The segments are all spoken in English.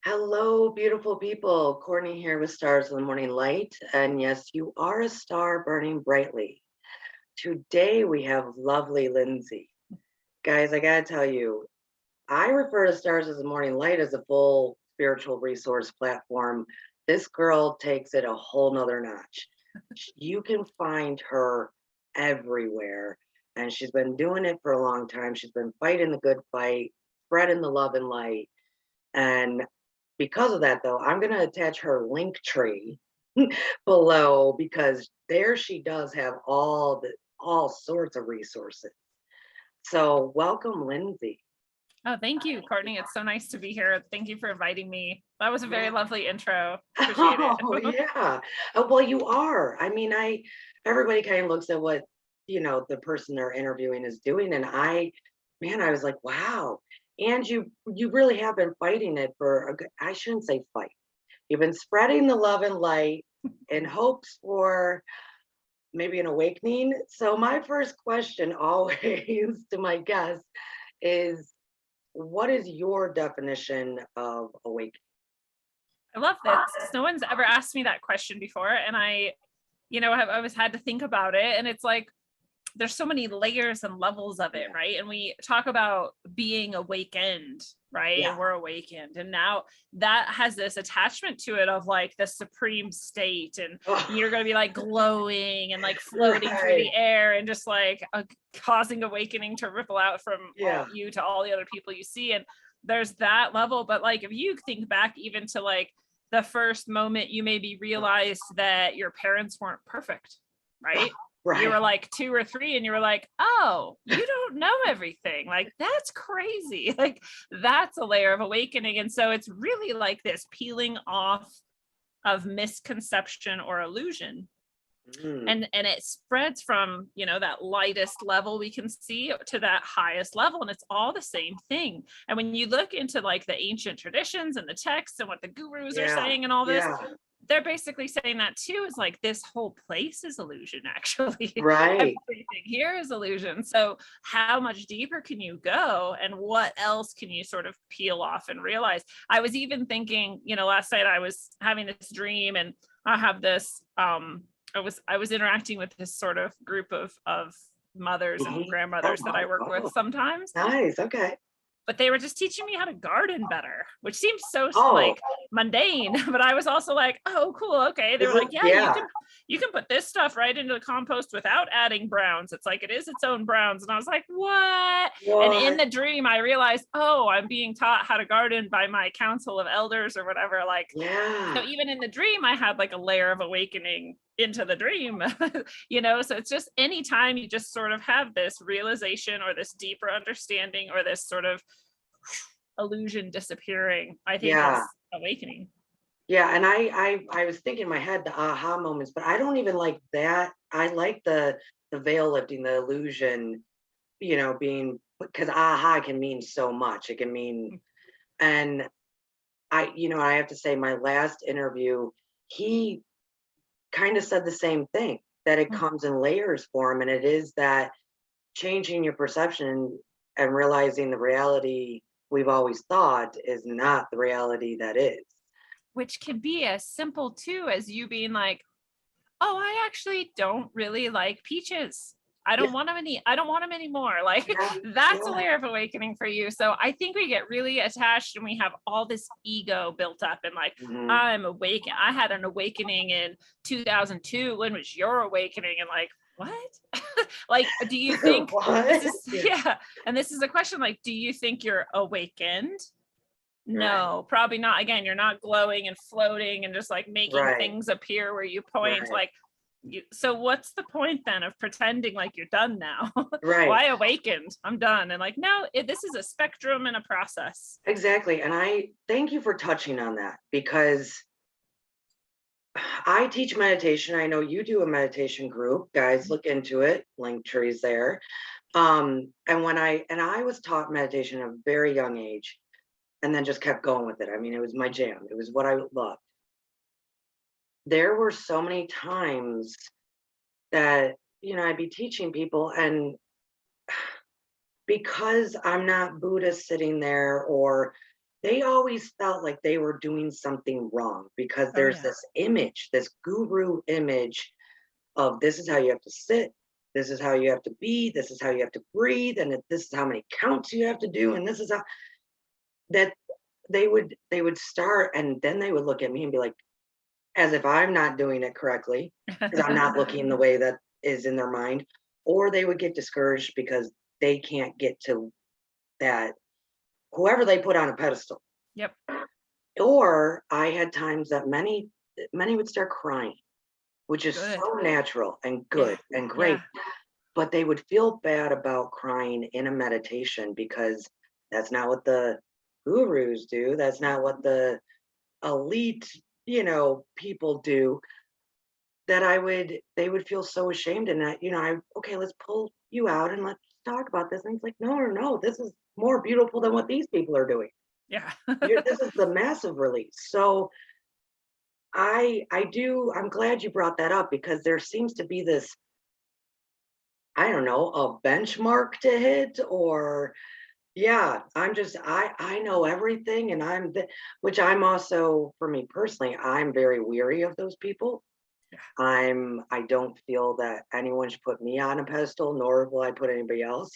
Hello, beautiful people. Courtney here with Stars in the Morning Light. And yes, you are a star burning brightly. Today we have lovely Lindsey. Guys, I gotta tell you, I refer to Stars as the Morning Light as a full spiritual resource platform. This girl takes it a whole nother notch. You can find her everywhere. And she's been doing it for a long time. She's been fighting the good fight, spreading the love and light. And because of that, though, I'm going to attach her link tree below because there she does have all sorts of resources. So welcome, Lindsey. Oh, thank you, Courtney. It's so nice to be here. Thank you for inviting me. That was a very lovely intro. Appreciate Oh it. yeah. Well, you are. I mean, everybody kind of looks at what the person they're interviewing is doing, and I was like, wow. And you really have been fighting it for I shouldn't say fight. You've been spreading the love and light in hopes for maybe an awakening. So my first question always to my guests is, what is your definition of awakening? I love this because no one's ever asked me that question before. And have always had to think about it. And it's like, there's so many layers and levels of it, right? And we talk about being awakened, right? Yeah. And we're awakened. And now that has this attachment to it of like the supreme state. And you're going to be like glowing and like floating through the air and just like causing awakening to ripple out from you to all the other people you see. And there's that level. But like, if you think back even to like the first moment you maybe realized that your parents weren't perfect, right? Right. You were like 2 or 3 and you were like, oh, you don't know everything. Like, that's crazy. Like, that's a layer of awakening. And so it's really like this peeling off of misconception or illusion. And it spreads from, that lightest level we can see to that highest level. And it's all the same thing. And when you look into like the ancient traditions and the texts and what the gurus are saying and all this, they're basically saying that too, is like this whole place is illusion, actually. Right. Everything here is illusion. So how much deeper can you go and what else can you sort of peel off and realize? I was even thinking, last night I was having this dream and I have this, I was interacting with this sort of group of mothers and grandmothers that I work with sometimes. Nice. Okay. But they were just teaching me how to garden better, which seems so like mundane. But I was also like, oh, cool. Okay. They were like, you can put this stuff right into the compost without adding browns. It's like, it is its own browns. And I was like, what? And in the dream, I realized, oh, I'm being taught how to garden by my council of elders or whatever. Like, so even in the dream, I had like a layer of awakening into the dream, so it's just anytime you just sort of have this realization or this deeper understanding or this sort of illusion disappearing, I think is awakening. Yeah. And I was thinking in my head, the aha moments, but I don't even like that. I like the veil lifting, the illusion, being, because aha can mean so much. It can mean, and I have to say my last interview, he kind of said the same thing, that it comes in layers for him. And it is that changing your perception and realizing the reality we've always thought is not the reality that is. Which can be as simple too as you being like, oh, I actually don't really like peaches. I don't want them anymore. Like that's a layer of awakening for you. So I think we get really attached and we have all this ego built up and like, I'm awake. I had an awakening in 2002. When was your awakening? And like, what? Like, do you think and this is a question, like, do you think you're awakened? No, probably not. Again, you're not glowing and floating and just like making things appear where you point. Like, so what's the point then of pretending like you're done now? Why awakened? I'm done. And like, no, this is a spectrum and a process. Exactly. And I thank you for touching on that, because I teach meditation. I know you do a meditation group. Guys, look into it. Link trees there. And I was taught meditation at a very young age and then just kept going with it. I mean, it was my jam. It was what I loved. There were so many times that, I'd be teaching people and because I'm not Buddhist sitting there, or they always felt like they were doing something wrong because Oh there's yeah. this image, this guru image of this is how you have to sit, this is how you have to be, this is how you have to breathe, and this is how many counts you have to do, and this is how that they would start, and then they would look at me and be like, as if I'm not doing it correctly because I'm not looking the way that is in their mind, or they would get discouraged because they can't get to that whoever they put on a pedestal. Yep. Or I had times that many would start crying, which is Good. so natural and Yeah. good and Yeah. great, but they would feel bad about crying in a meditation because that's not what the gurus do. That's not what the elite, people do. That they would feel so ashamed, and that, okay, let's pull you out and let's talk about this. And it's like, no, no, no, this is more beautiful than what these people are doing. Yeah. This is the massive release. So I'm glad you brought that up because there seems to be this, I don't know, a benchmark to hit, or yeah, I know everything, and which I'm also, for me personally, I'm very weary of those people. Yeah. I don't feel that anyone should put me on a pedestal, nor will I put anybody else.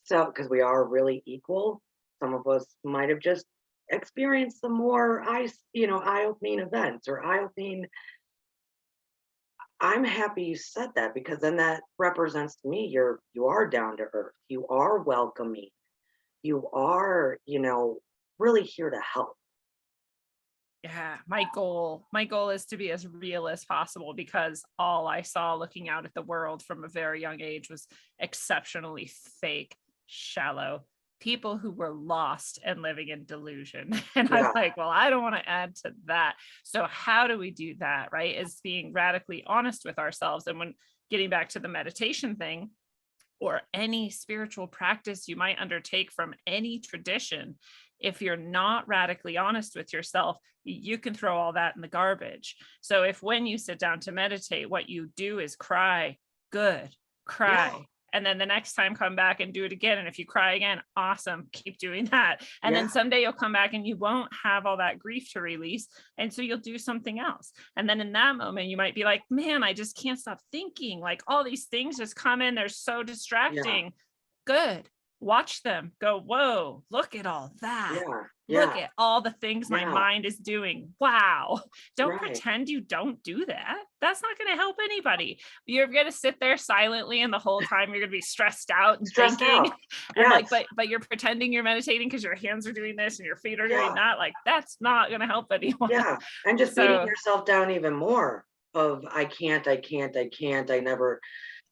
So, because we are really equal, some of us might have just experienced some more eye-opening events or eye-opening. I'm happy you said that because then that represents to me you are down to earth, you are welcoming, you are, really here to help. Yeah, my goal is to be as real as possible, because all I saw looking out at the world from a very young age was exceptionally fake, shallow people who were lost and living in delusion. And I'm Yeah, like, well, I don't want to add to that. So how do we do that, right? Is being radically honest with ourselves. And when getting back to the meditation thing, or any spiritual practice you might undertake from any tradition, if you're not radically honest with yourself, you can throw all that in the garbage. So if when you sit down to meditate, what you do is cry, good, yeah, cry. And then the next time come back and do it again. And if you cry again, awesome, keep doing that. And then yeah, someday you'll come back and you won't have all that grief to release. And so you'll do something else. And then in that moment, you might be like, man, I just can't stop thinking. Like all these things just come in, they're so yeah, distracting. Good. Watch them. Go, whoa, look at all that. yeah, Look yeah, at all the things my yeah, mind is doing. Wow. Don't right. pretend you don't do that. That's not going to help anybody. You're going to sit there silently, and the whole time you're going to be stressed out and Stressed thinking. out. And like, Yes. but you're pretending you're meditating because your hands are doing this and your feet are doing Yeah. that. Like, that's not going to help anyone. Yeah. And just beating So yourself down even more of I can't, I can't, I can't, I never.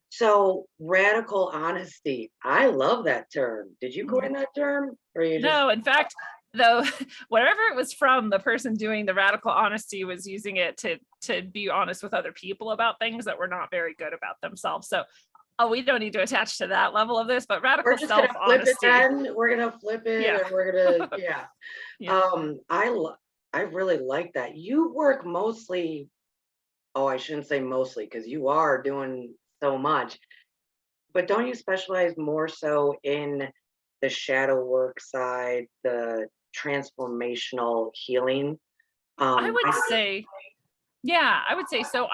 So radical honesty. I love that term. Did you coin that term? Or you just no, in fact, though, wherever it was from, the person doing the radical honesty was using it to be honest with other people about things that were not very good about themselves. So, oh, we don't need to attach to that level of this, but we're radical just gonna self flip it honesty. then. We're gonna flip it Yeah. and we're gonna, yeah. Yeah. I really like that. You work mostly, oh, I shouldn't say mostly because you are doing so much. But don't you specialize more so in the shadow work side, the transformational healing? I would I think, say, yeah, I would say so.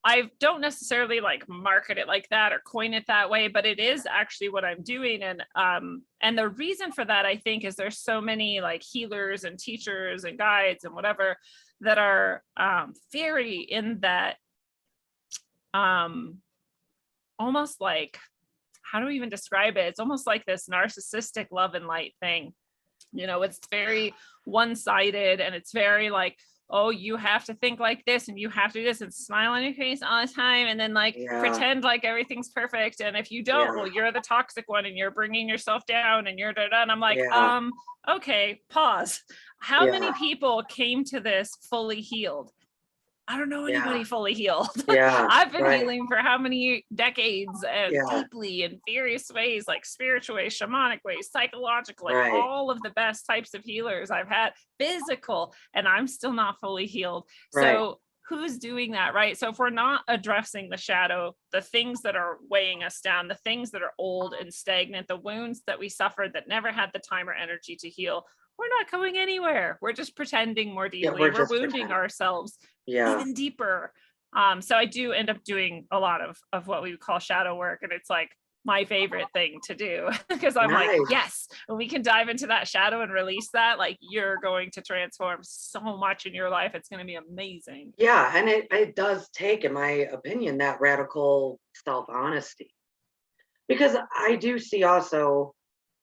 I don't necessarily like market it like that or coin it that way, but it is actually what I'm doing. And the reason for that, I think, is there's so many like healers and teachers and guides and whatever that are very in that um almost like, how do we even describe it? It's almost like this narcissistic love and light thing. It's very one-sided, and it's very like, oh, you have to think like this and you have to do this and smile on your face all the time and then like yeah, pretend like everything's perfect. And if you don't, yeah, well, you're the toxic one and you're bringing yourself down and you're da-da. And I'm like, yeah, okay, pause. How yeah, many people came to this fully healed? I don't know yeah, anybody fully healed. yeah, I've been right, healing for how many decades, and yeah, deeply in various ways, like spiritual ways, shamanic ways, psychological, like right, all of the best types of healers I've had, physical, and I'm still not fully healed. right, So who's doing that, right? So if we're not addressing the shadow, the things that are weighing us down, the things that are old and stagnant, the wounds that we suffered that never had the time or energy to heal, we're not going anywhere. We're just pretending more Yeah, deeply. we're We're just wounding pretending. ourselves Yeah. even deeper. So I do end up doing a lot of what we would call shadow work. And it's like my favorite thing to do because I'm like, Nice. yes, when we can dive into that shadow and release that, like you're going to transform so much in your life. It's going to be amazing. Yeah, and it does take, in my opinion, that radical self-honesty. Because I do see also,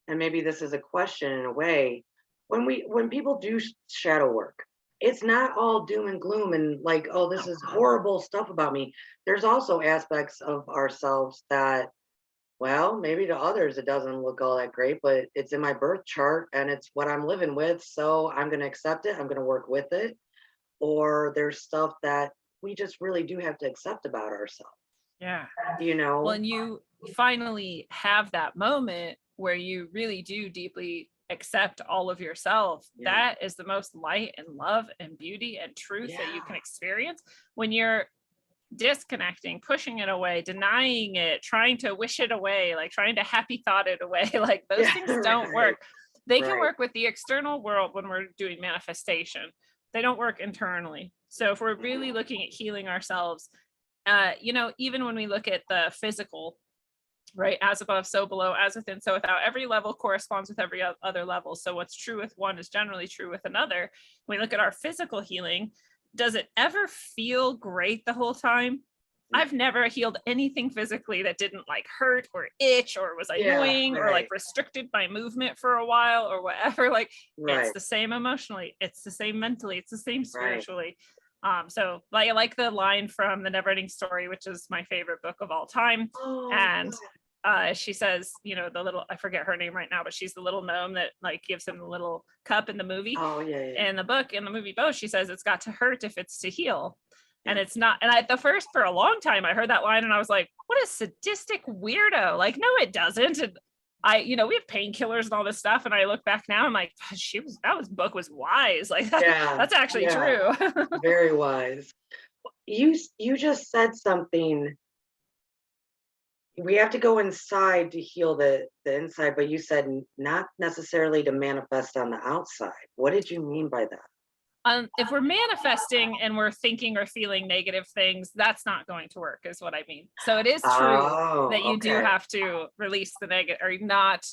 and maybe this is a question in a way, when people do shadow work, it's not all doom and gloom and like, oh, this is horrible stuff about me. There's also aspects of ourselves that, well, maybe to others it doesn't look all that great, but it's in my birth chart and it's what I'm living with. So I'm going to accept it. I'm going to work with it. Or there's stuff that we just really do have to accept about ourselves, Yeah. you Well, know? and you finally have that moment where you really do deeply accept all of yourself. Yeah. That is the most light and love and beauty and truth that you can Yeah. experience when you're disconnecting, pushing it away, denying it, trying to wish it away, like trying to happy thought it away. Like those Yeah. things don't work. They can Right. work with the external world when we're doing manifestation. They don't work internally. So if we're really looking at healing ourselves, even when we look at the physical, right, as above, so below, as within, so without, every level corresponds with every other level. So what's true with one is generally true with another. When we look at our physical healing, does it ever feel great the whole time? I've never healed anything physically that didn't like hurt or itch or was Yeah. annoying or like Right. restricted my movement for a while or whatever. Like it's Right. the same emotionally, it's the same mentally, it's the same Right. spiritually. So like I like the line from The Never-Ending Story, which is my favorite book of all time. Oh, And she says, the little, I forget her name right now, but she's the little gnome that like gives him the little cup in the movie. oh yeah, yeah. In the book, in the movie both, she says it's got to hurt if it's to heal. And Yeah. it's not. And at the first, for a long time, I heard that line and I was like, what a sadistic weirdo. Like, no, it doesn't. And we have painkillers and all this stuff. And I look back now, I'm like, book was wise. Like Yeah. that's actually Yeah. true. Very wise. You just said something. We have to go inside to heal the inside, but you said not necessarily to manifest on the outside. What did you mean by that? If we're manifesting and we're thinking or feeling negative things, that's not going to work, is what I mean. So it is true that Oh, you do okay. have to release the negative or not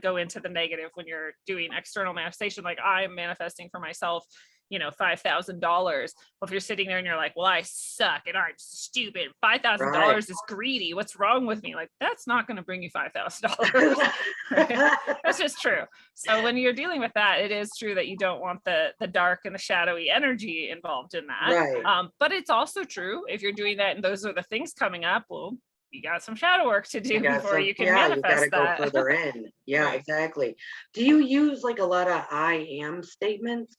go into the negative when you're doing external manifestation. Like I'm manifesting for myself, $5,000. Well, if you're sitting there and you're like, well, I suck and I'm stupid. Right. $5,000 is greedy. What's wrong with me? Like, that's not going to bring you $5,000. Right? That's just true. So when you're dealing with that, it is true that you don't want the dark and the shadowy energy involved in that. Right. But it's also true if you're doing that and those are the things coming up, well, you got some shadow work to You do got before some, you can yeah, you got to manifest go that. further in. Yeah, Right. exactly. Do you use like a lot of I am statements?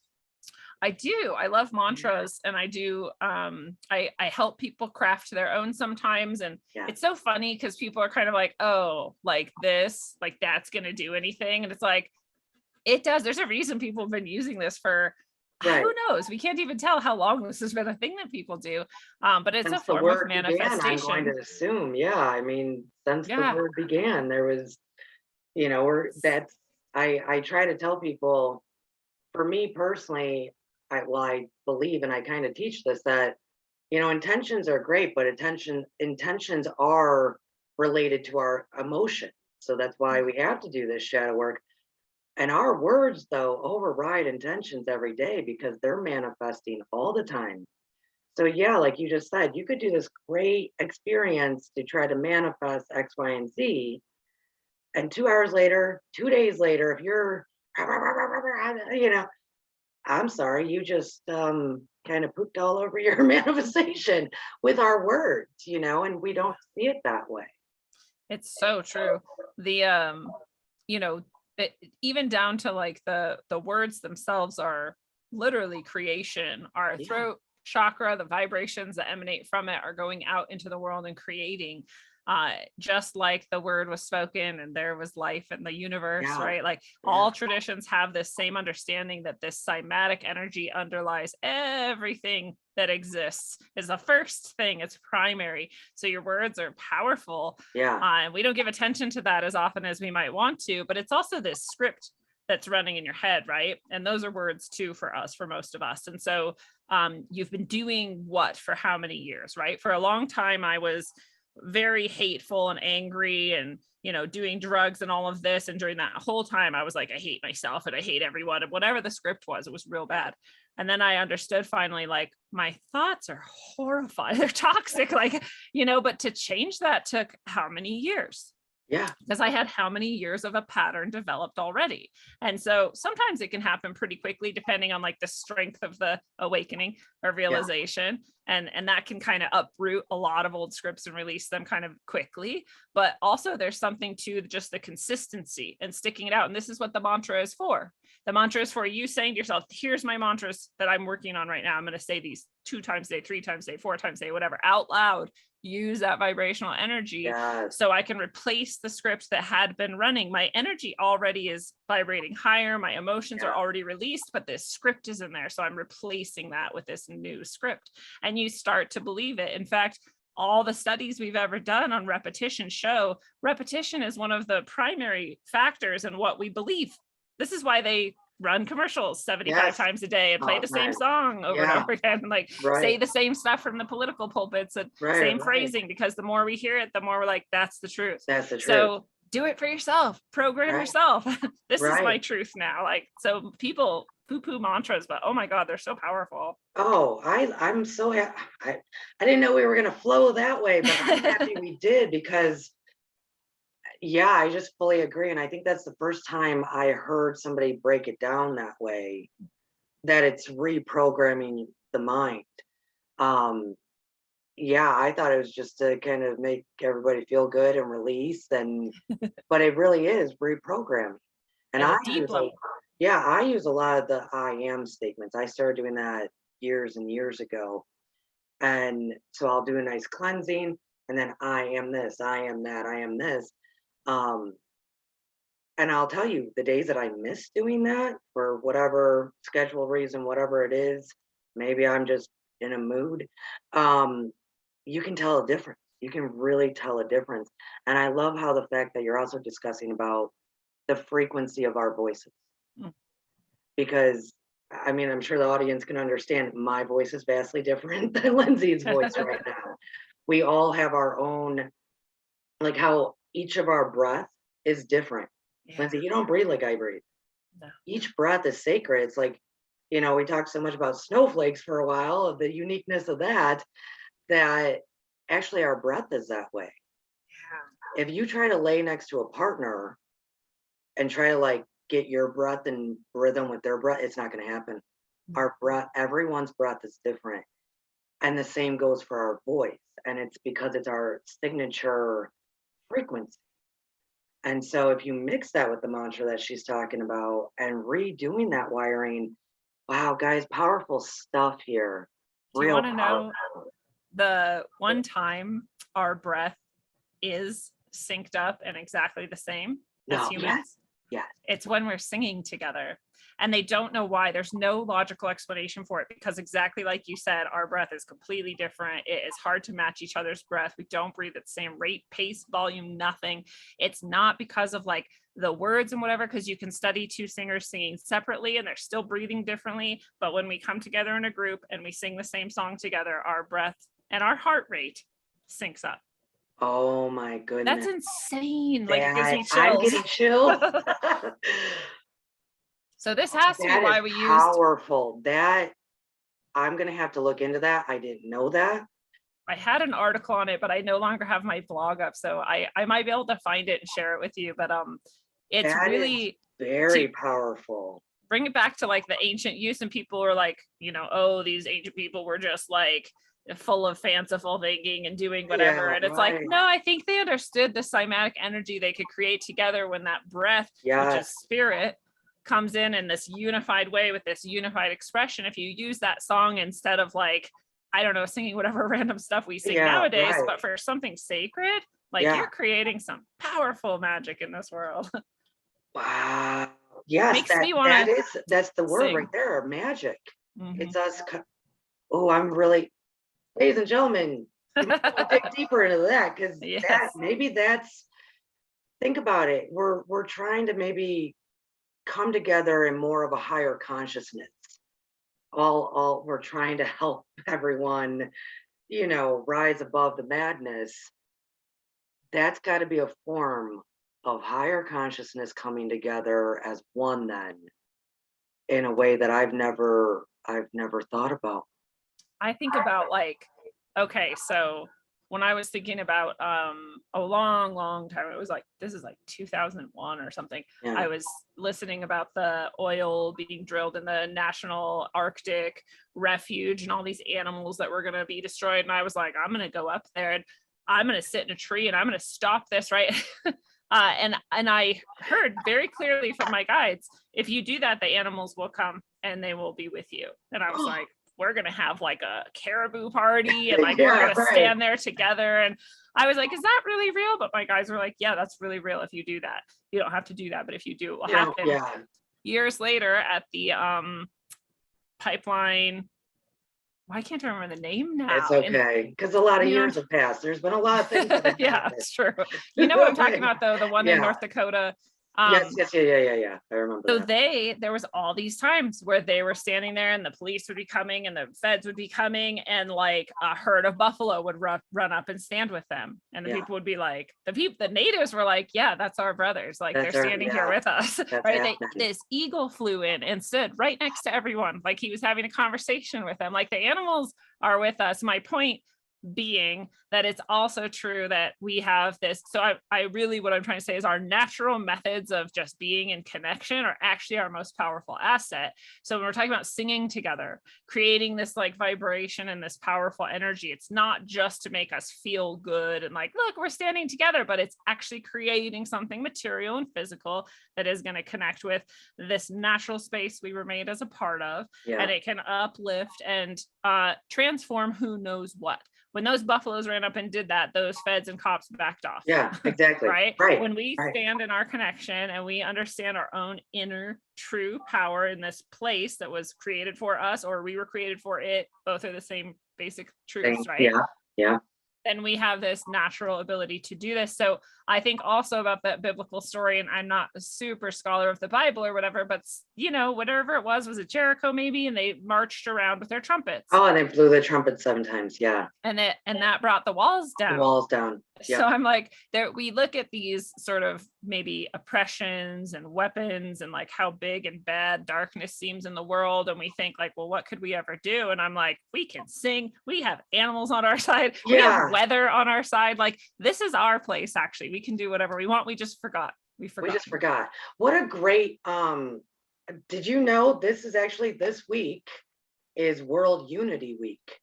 I do. I love mantras and I do I help people craft their own sometimes. And Yeah. it's so funny because people are kind of like, oh, like this, like that's gonna do anything. And it's like, it does. There's a reason people have been using this for Right. who knows? We can't even tell how long this has been a thing that people do. But it's a Since the form of word began, I'm going manifestation. to assume. Yeah. I mean, since the Yeah. word began, there was, or that's, I try to tell people, for me personally, I believe and I kind of teach this that, intentions are great, but intentions are related to our emotion. So that's why we have to do this shadow work. And our words, though, override intentions every day because they're manifesting all the time. So, yeah, like you just said, you could do this great experience to try to manifest X, Y, and Z. And 2 hours later, 2 days later, if you're, you know, I'm sorry, you just kind of pooped all over your manifestation with our words, and we don't see it that way. It's so true. The you know, even down to like the words themselves are literally creation. Our Yeah. throat chakra, the vibrations that emanate from it are going out into the world and creating. just like the word was spoken and there was life in the universe, Yeah. right? Like all traditions have this same understanding that this cymatic energy underlies everything that exists, is the first thing, it's primary. So your words are powerful. Yeah. And we don't give attention to that as often as we might want to, but it's also this script that's running in your head, right? And those are words too for us, for most of us. And so you've been doing what for how many years, right? For a long time, I was very hateful and angry and, you know, doing drugs and all of this. And during that whole time, I was like, I hate myself and I hate everyone, and whatever the script was, it was real bad. And then I understood finally, like, my thoughts are horrifying. They're toxic, like, you know, but to change that took how many years? Yeah. Because I had how many years of a pattern developed already. And so sometimes it can happen pretty quickly, depending on like the strength of the awakening or realization. And that can kind of uproot a lot of old scripts and release them kind of quickly. But also there's something to just the consistency and sticking it out. And this is what the mantra is for. The mantra is for you saying to yourself, here's my mantras that I'm working on right now. I'm going to say these 2 times a day, 3 times a day, 4 times a day, whatever, out loud. Use that vibrational energy so I can replace the script that had been running. My energy already is vibrating higher. My emotions are already released, but this script is in there. So I'm replacing that with this new script. And you start to believe it. In fact, all the studies we've ever done on repetition show repetition is one of the primary factors in what we believe. This is why they run commercials 75 times a day and play the same song over and over again, and like say the same stuff from the political pulpits and same phrasing, because the more we hear it, the more we're like, that's the truth. That's the truth. So do it for yourself, program yourself. This is my truth now. Like, so people poo-poo mantras, but oh my God, they're so powerful. Oh, I'm so happy. I didn't know we were going to flow that way, but I'm happy we did, because I just fully agree. And I think that's the first time I heard somebody break it down that way, that it's reprogramming the mind. I thought it was just to kind of make everybody feel good and release, and but it really is reprogramming. And I use I use a lot of the I am statements. I started doing that years and years ago. And so I'll do a nice cleansing, and then I am this, I am that, I am this. And I'll tell you, the days that I miss doing that for whatever schedule reason, whatever it is, maybe I'm just in a mood, you can tell a difference. You can really tell a difference. And I love how the fact that you're also discussing about the frequency of our voices. Because, I mean, I'm sure the audience can understand my voice is vastly different than Lindsey's voice right now. We all have our own, like how each of our breath is different. Lindsey, you don't breathe like I breathe. No. Each breath is sacred. It's like, you know, we talked so much about snowflakes for a while, of the uniqueness of that actually our breath is that way. If you try to lay next to a partner and try to like get your breath in rhythm with their breath, it's not going to happen. Our breath, everyone's breath is different. And the same goes for our voice. And it's because it's our signature frequency. And so if you mix that with the mantra that she's talking about and redoing that wiring, wow, guys, powerful stuff here. Do you want to know the one time our breath is synced up and exactly the same as humans? Yes. It's when we're singing together. And they don't know why. There's no logical explanation for it, because exactly like you said, our breath is completely different. It is hard to match each other's breath. We don't breathe at the same rate, pace, volume, nothing. It's not because of like the words and whatever, because you can study 2 singers singing separately and they're still breathing differently. But when we come together in a group and we sing the same song together, our breath and our heart rate syncs up. Oh my goodness. That's insane. Like, it gives me chills. I'm getting chills. So this has to be why we use powerful. That I'm gonna have to look into that. I didn't know that. I had an article on it, but I no longer have my blog up, so I might be able to find it and share it with you. But it's that really very powerful. Bring it back to like the ancient use, and people are like, you know, oh, these ancient people were just like full of fanciful thinking and doing whatever. And it's like, no, I think they understood the cymatic energy they could create together when that breath, which is spirit, comes in this unified way with this unified expression. If you use that song instead of like, I don't know, singing whatever random stuff we sing nowadays, but for something sacred, Like Yeah. you're creating some powerful magic in this world. Wow. Yes, Makes me want that's the word sing. right there, magic. Mhm. It's us. Oh, I'm really, ladies and gentlemen, we might wanna dig deeper into that because Yes. maybe that's, think about it. We're trying to maybe come together in more of a higher consciousness. All we're trying to help everyone, rise above the madness. That's got to be a form of higher consciousness coming together as one then, in a way that I've never thought about. I think about like, okay, so when I was thinking about a long time, it was like this is like 2001 or something. Yeah. I was listening about the oil being drilled in the National Arctic Refuge and all these animals that were going to be destroyed. And I was like, I'm going to go up there and I'm going to sit in a tree and I'm going to stop this, right? And I heard very clearly from my guides, if you do that, the animals will come and they will be with you. And I was like, we're gonna have like a caribou party and like we're Yeah, gonna stand there together. And I was like, is that really real? But my guys were like, yeah, that's really real if you do that. You don't have to do that, but if you do, it will happen. Yeah. Years later at the pipeline, why can't I remember the name now? It's okay, because a lot of years have passed. There's been a lot of things that have yeah, happened. it's true. You know what I'm talking about though, the one in Yeah. North Dakota. Yes, yeah. I remember So that. there was all these times where they were standing there and the police would be coming and the feds would be coming and like a herd of buffalo would run up and stand with them. And the people would be like, the natives were like, yeah, that's our brothers. Like they're standing here with us. Right. This eagle flew in and stood right next to everyone. Like he was having a conversation with them. Like the animals are with us. My point being that it's also true that we have this. So I really, what I'm trying to say is our natural methods of just being in connection are actually our most powerful asset. So when we're talking about singing together, creating this like vibration and this powerful energy, it's not just to make us feel good and like, look, we're standing together, but it's actually creating something material and physical that is going to connect with this natural space we were made as a part of. And it can uplift and transform who knows what. When those buffaloes ran up and did that, those feds and cops backed off. Yeah, exactly. Right? When we stand in our connection and we understand our own inner true power in this place that was created for us, or we were created for it, both are the same basic truths, right? Yeah. Then we have this natural ability to do this. So I think also about that biblical story, and I'm not a super scholar of the Bible or whatever, but whatever it was at Jericho maybe, and they marched around with their trumpets. Oh, and they blew the trumpet 7 times. Yeah. And that brought the walls down. The walls down. So I'm like, we look at these sort of maybe oppressions and weapons and like how big and bad darkness seems in the world. And we think like, well, what could we ever do? And I'm like, we can sing. We have animals on our side. We have weather on our side. Like this is our place. Actually, we can do whatever we want. We just forgot. We just forgot. What a great, did you know this week is World Unity Week?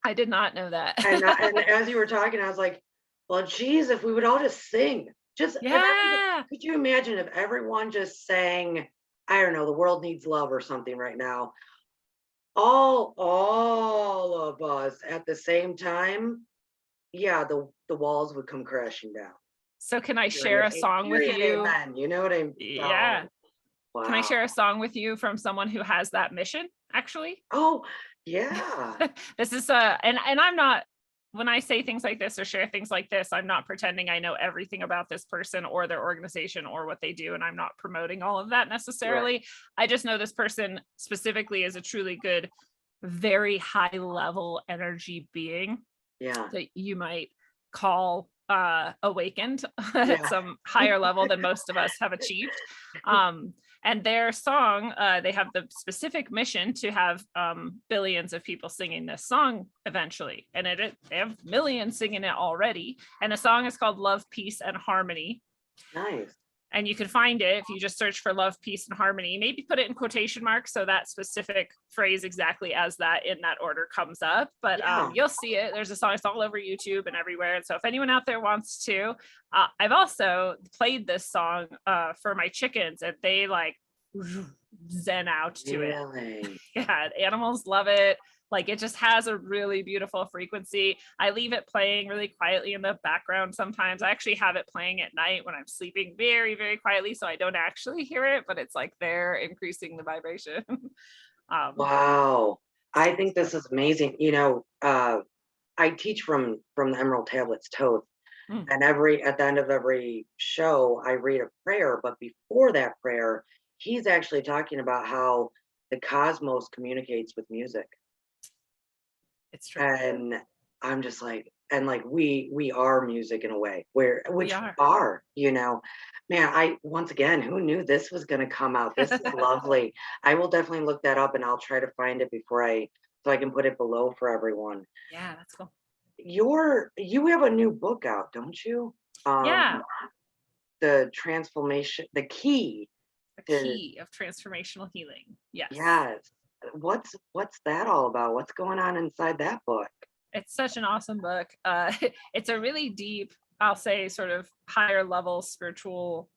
I did not know that. and as you were talking, I was like, well, geez, if we would all just sing, could you imagine if everyone just sang, I don't know, the world needs love or something right now, all of us at the same time, the walls would come crashing down. So can I share a song with you? Amen. You know what I mean? Yeah. Wow. Can I share a song with you from someone who has that mission, actually? Oh, yeah. This is and I'm not, when I say things like this or share things like this, I'm not pretending I know everything about this person or their organization or what they do. And I'm not promoting all of that necessarily. Right. I just know this person specifically is a truly good, very high level energy being. Yeah. That you might call awakened at some higher level than most of us have achieved. And their song, they have the specific mission to have billions of people singing this song eventually. And they have millions singing it already. And the song is called Love, Peace, and Harmony. Nice. And you can find it if you just search for love, peace, and harmony. Maybe put it in quotation marks so that specific phrase exactly as that in that order comes up. But you'll see it. There's a song. It's all over YouTube and everywhere. And so if anyone out there wants to, I've also played this song for my chickens, and they like zen out to it. Yeah, animals love it. Like it just has a really beautiful frequency. I leave it playing really quietly in the background sometimes. I actually have it playing at night when I'm sleeping very, very quietly, so I don't actually hear it, but it's like there increasing the vibration. Wow. I think this is amazing. I teach from the Emerald Tablets Toth, Mm. and at the end of every show, I read a prayer. But before that prayer, he's actually talking about how the cosmos communicates with music. It's true. And I'm just like, and like we are music in a way, which We we are. are, man. Once again, who knew this was going to come out? This is lovely. I will definitely look that up, and I'll try to find it so I can put it below for everyone. Yeah, that's cool. You have a new book out, don't you? Yeah. The transformation, the key The key of transformational healing. Yes. yes. What's that all about? What's going on inside that book? It's such an awesome book. It's a really deep, I'll say, sort of higher level spiritual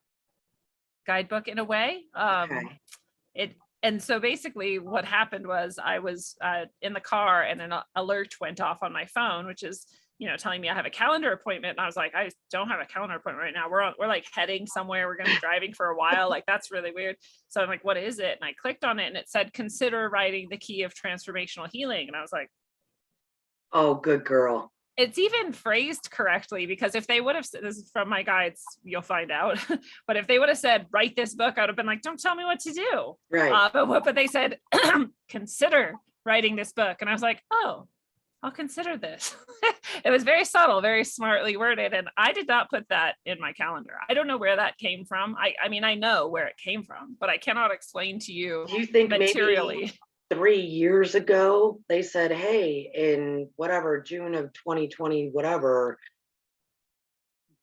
guidebook in a way. Okay. And so basically what happened was I was in the car and an alert went off on my phone, which is, telling me I have a calendar appointment. And I was like, I don't have a calendar appointment right now. We're like heading somewhere. We're going to be driving for a while. Like, that's really weird. So I'm like, what is it? And I clicked on it and it said, consider writing the key of transformational healing. And I was like, Oh, good girl. it's even phrased correctly, because if they would have said, this is from my guides, you'll find out, but if they would have said, write this book, I would have been like, don't tell me what to do. Right. But they said, consider writing this book. And I was like, oh, I'll consider this. It was very subtle, very smartly worded. And I did not put that in my calendar. I don't know where that came from. I mean, I know where it came from, but I cannot explain to you Do you think materially. maybe 3 years ago they said, hey, in whatever June of 2020, whatever,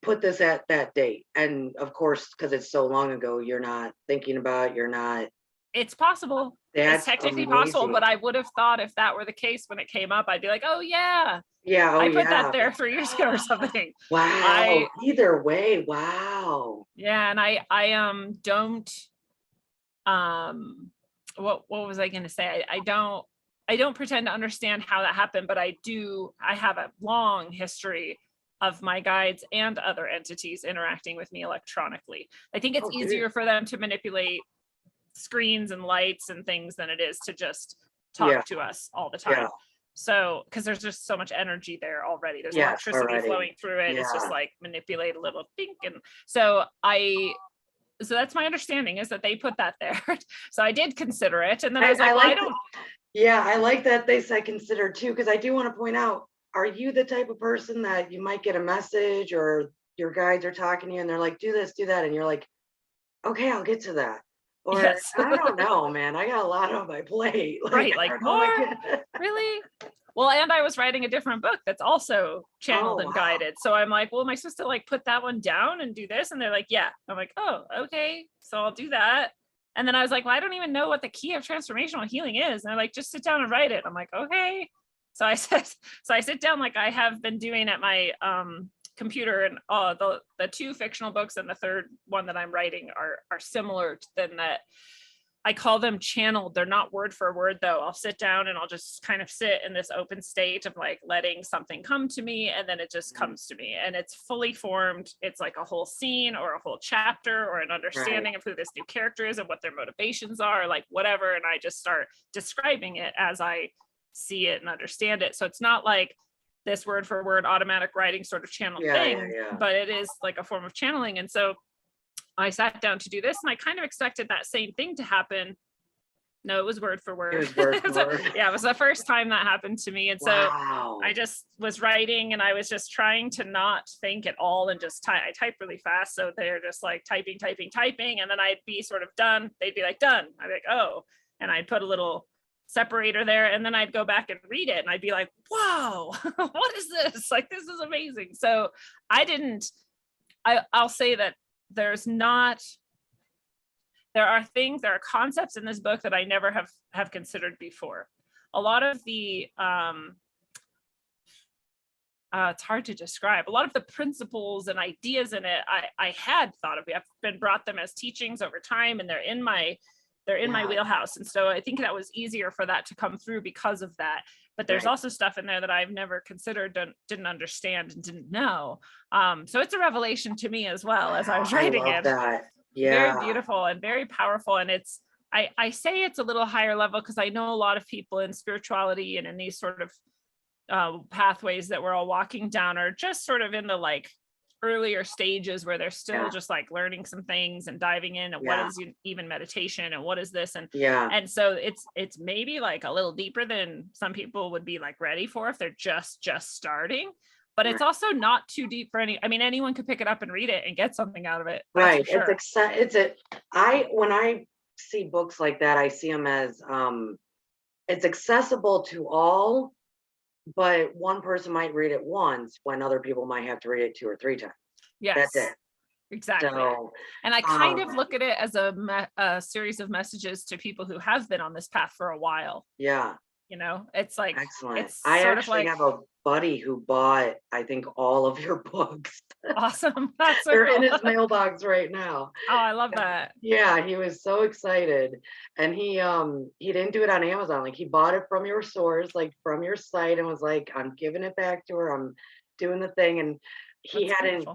put this at that date? And of course, because it's so long ago, you're not thinking about, you're not. It's possible. That's it's technically amazing. possible, but I would have thought if that were the case when it came up, I'd be like, oh yeah, Yeah. Oh, I put yeah. that there 3 years ago or something. Wow. Either way. Wow. Yeah. And I don't, what was I going to say? I don't pretend to understand how that happened, but I have a long history of my guides and other entities interacting with me electronically. I think it's easier for them to manipulate screens and lights and things than it is to just talk to us all the time. Yeah. So, because there's just so much energy there already. There's electricity flowing through it. Yeah. It's just like manipulate a little think. And so that's my understanding, is that they put that there. So I did consider it. And then I was like, I like that they said consider too, because I do want to point out, are you the type of person that you might get a message or your guides are talking to you and they're like, do this, do that. And you're like, okay, I'll get to that. Or yes. I don't know, man. I got a lot on my plate. Right, like more? Really? Well, and I was writing a different book that's also channeled and guided. So I'm like, well, am I supposed to like put that one down and do this? And they're like, yeah. I'm like, oh, okay. So I'll do that. And then I was like, well, I don't even know what the key of transformational healing is. And they're like, just sit down and write it. I'm like, okay. So I sit down like I have been doing at my computer, and the 2 fictional books and the 3rd one that I'm writing are similar than that. I call them channeled. They're not word for word though. I'll sit down and I'll just kind of sit in this open state of like letting something come to me, and then it just comes to me and it's fully formed. It's like a whole scene or a whole chapter or an understanding of who this new character is and what their motivations are, like whatever. And I just start describing it as I see it and understand it. So it's not like this word for word automatic writing sort of channel thing, but it is like a form of channeling. And so I sat down to do this and I kind of expected that same thing to happen. No, it was word for word. It was word for word. Yeah, it was the first time that happened to me. And so I just was writing and I was just trying to not think at all and just I type really fast. So they're just like typing. And then I'd be sort of done. They'd be like, done. I'd be like, oh, and I'd put a little separator there, and then I'd go back and read it and I'd be like, wow, what is this? Like, this is amazing. So I'll say that there are concepts in this book that I never have considered before. A lot of the it's hard to describe. A lot of the principles and ideas in it I had thought of. I've been brought them as teachings over time, and they're in my they're in my wheelhouse. And so I think that was easier for that to come through because of that. But there's also stuff in there that I've never considered, didn't understand, and didn't know. So it's a revelation to me as well as I was writing it. That. Very beautiful and very powerful. And it's, I say it's a little higher level because I know a lot of people in spirituality and in these sort of pathways that we're all walking down are just sort of in the like earlier stages where they're still just like learning some things and diving in and what is even meditation and what is this, and so it's maybe like a little deeper than some people would be like ready for if they're just starting, but it's also not too deep for anyone could pick it up and read it and get something out of it. Right. Sure. When I see books like that, I see them as it's accessible to all, but one person might read it once when other people might have to read it 2 or 3 times. Yes, that's it. Exactly. So, and I kind of look at it as a series of messages to people who have been on this path for a while. Yeah. It's like, excellent. I actually have a buddy who bought, I think, all of your books. Awesome. That's so They're cool. in his mailbox right now. Oh, I love that. Yeah, he was so excited. And he didn't do it on Amazon. Like, he bought it from your source, like from your site, and was like, I'm giving it back to her. I'm doing the thing. And he hadn't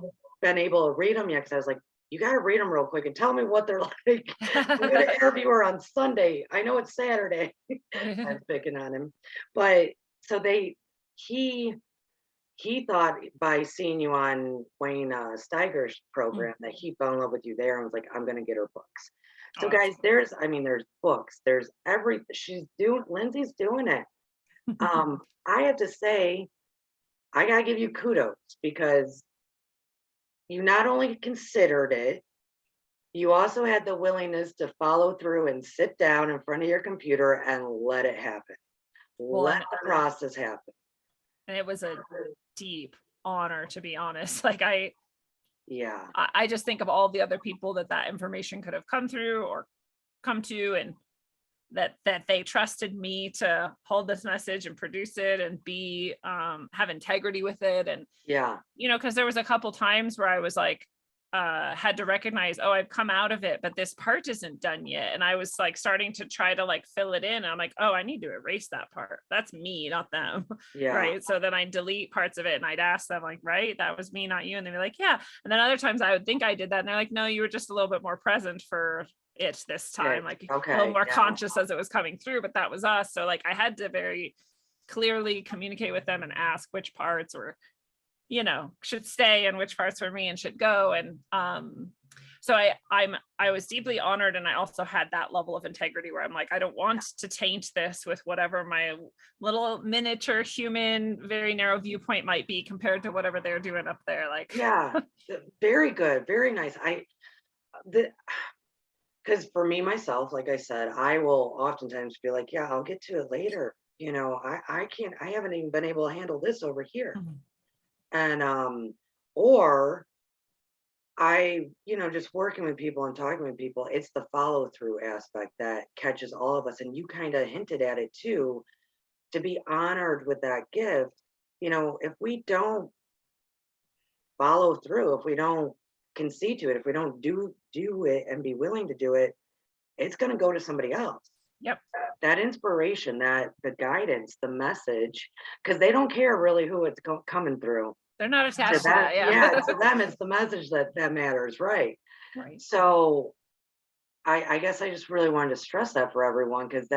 been able to read them yet, because I was like, you got to read them real quick and tell me what they're like. I'm going to interview her on Sunday. I know it's Saturday. I'm picking on him. But so he thought by seeing you on Wayne Steiger's program that he fell in love with you there and was like, I'm going to get her books. So guys, there's books, there's everything. Lindsey's doing it. I have to say, I got to give you kudos, because you not only considered it, you also had the willingness to follow through and sit down in front of your computer and let it happen. Let the process happen. And it was a deep honor, to be honest. Like I just think of all the other people that information could have come through or come to, and that they trusted me to hold this message and produce it and be have integrity with it. And because there was a couple times where I was like had to recognize, I've come out of it, but this part isn't done yet. And I was like starting to try to like fill it in. And I'm like, I need to erase that part. That's me, not them. Right. So then I delete parts of it and I'd ask them like, right, that was me, not you. And they'd be like, yeah. And then other times I would think I did that. And they're like, no, you were just a little bit more present for it this time, like a little more conscious as it was coming through, but that was us. So like I had to very clearly communicate with them and ask which parts were, should stay and which parts were me and should go. And so I was deeply honored, and I also had that level of integrity where I'm like, I don't want to taint this with whatever my little miniature human, very narrow viewpoint might be compared to whatever they're doing up there. Like, very good, very nice. Because for me, myself, like I said, I will oftentimes be like, I'll get to it later. I can't, I haven't even been able to handle this over here. And, or I, just working with people and talking with people, it's the follow through aspect that catches all of us. And you kind of hinted at it too, to be honored with that gift. If we don't follow through, if we don't concede to it, if we don't do it and be willing to do it, it's going to go to somebody else. Yep. That inspiration, the guidance, the message, because they don't care really who it's coming through. They're not attached to that. To them, it's the message that matters, right? So I guess I just really wanted to stress that for everyone, because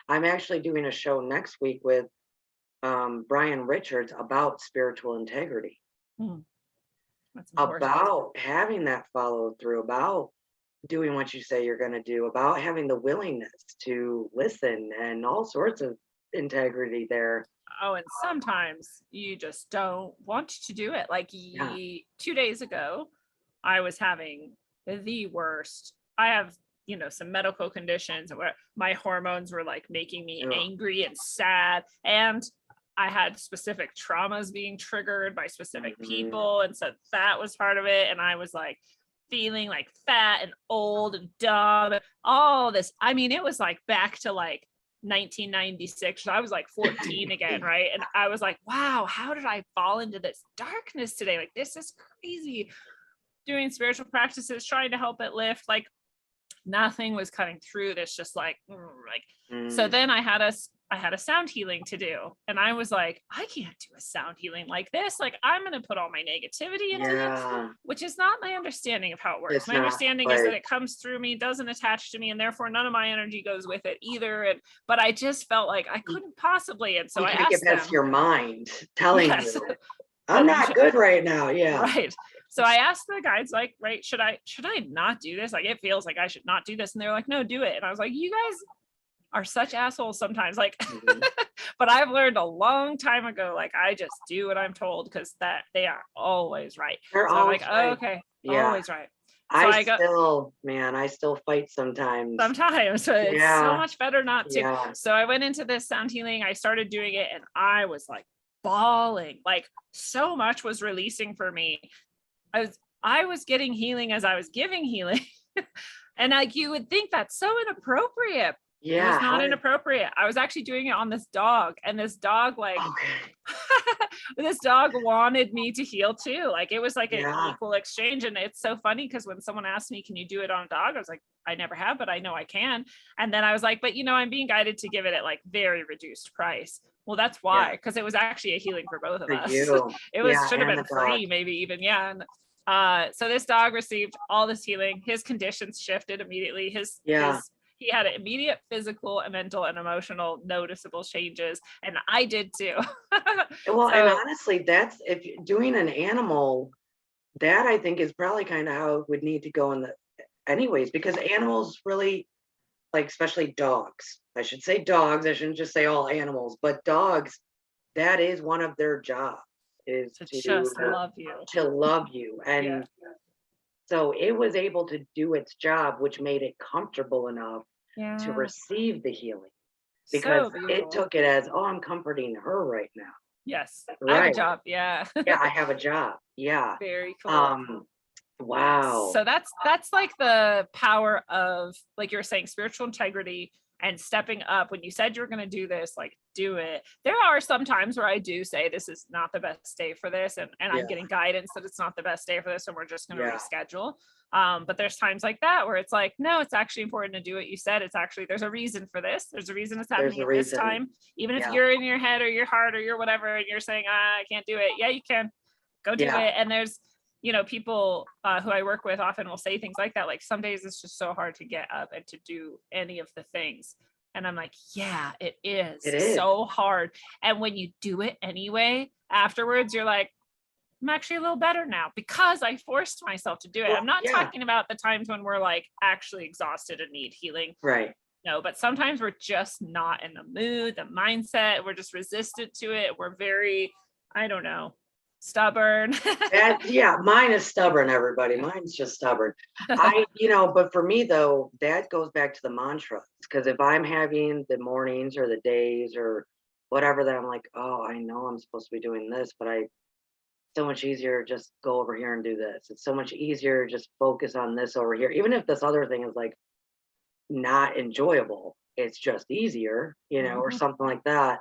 I'm actually doing a show next week with Brian Richards about spiritual integrity. About having that follow through, about doing what you say you're going to do, about having the willingness to listen, and all sorts of integrity there. And sometimes you just don't want to do it. Like 2 days ago, I was having the worst. I have, some medical conditions where my hormones were like making me angry and sad. And I had specific traumas being triggered by specific people. And so that was part of it. And I was like feeling like fat and old and dumb, all this. I mean, it was like back to like 1996. So I was like 14 again, right? And I was like, wow, how did I fall into this darkness today? Like, this is crazy. Doing spiritual practices, trying to help it lift, like nothing was cutting through this, just like, so then I had a sound healing to do. And I was like, I can't do a sound healing like this. Like, I'm going to put all my negativity into this, which is not my understanding of how it works. It's my not, understanding is that it comes through me, doesn't attach to me, and therefore none of my energy goes with it either. But I just felt like I couldn't possibly. And so I can't get asked them. past your mind telling Yes. you, I'm not good right now. Yeah. Right. So I asked the guides, like, right, should I not do this? Like, it feels like I should not do this. And they're like, no, do it. And I was like, you guys are such assholes sometimes. Like, but I've learned a long time ago, like, I just do what I'm told, because that they are always right. They're so always I'm like, right. oh, okay, always right. So I still fight sometimes. So it's so much better not to. So I went into this sound healing. I started doing it, and I was like bawling. Like, so much was releasing for me. I was getting healing as I was giving healing. And like, you would think that's so inappropriate. It was not inappropriate. I was actually doing it on this dog, and this dog, like, this dog wanted me to heal too. Like, it was like an equal exchange. And it's so funny, because when someone asked me, can you do it on a dog? I was like, I never have, but I know I can. And then I was like, but I'm being guided to give it at like very reduced price. Well, that's why, because it was actually a healing for both of us. It should have been free, maybe even. And so this dog received all this healing. His conditions shifted immediately. He had immediate physical and mental and emotional noticeable changes, and I did too. Well, and honestly, that's, if you're doing an animal, that I think is probably kind of how it would need to go anyways, because animals really, like, especially dogs. I should say dogs. I shouldn't just say all animals, but dogs, that is one of their jobs, is to just love you. To love you. And so it was able to do its job, which made it comfortable enough to receive the healing, because it took it as, oh, I'm comforting her right now. Yes. Right. I have a job. Yeah, I have a job. Yeah. Very cool. Wow. So that's like the power of, like you were saying, spiritual integrity and stepping up. When you said you were going to do this, like, do it. There are some times where I do say, this is not the best day for this, and I'm getting guidance that it's not the best day for this, and we're just going to reschedule. But there's times like that where it's like, no, it's actually important to do what you said. It's actually, there's a reason for this. There's a reason it's happening at this time. Even if you're in your head or your heart or your whatever, and you're saying, I can't do it. Yeah, you can. Go do it. And there's, people who I work with often will say things like that. Like, some days it's just so hard to get up and to do any of the things. And I'm like, yeah, it is so hard. And when you do it anyway, afterwards, you're like, I'm actually a little better now, because I forced myself to do it. I'm not talking about the times when we're like actually exhausted and need healing. Right. No, but sometimes we're just not in the mood, the mindset, we're just resistant to it. We're very, I don't know, stubborn. Mine is stubborn, everybody. Mine's just stubborn. But for me though, that goes back to the mantras, because if I'm having the mornings or the days or whatever, that I'm like, oh, I know I'm supposed to be doing this, but so much easier just go over here and do this. It's so much easier just focus on this over here, even if this other thing is like not enjoyable. It's just easier, or something like that.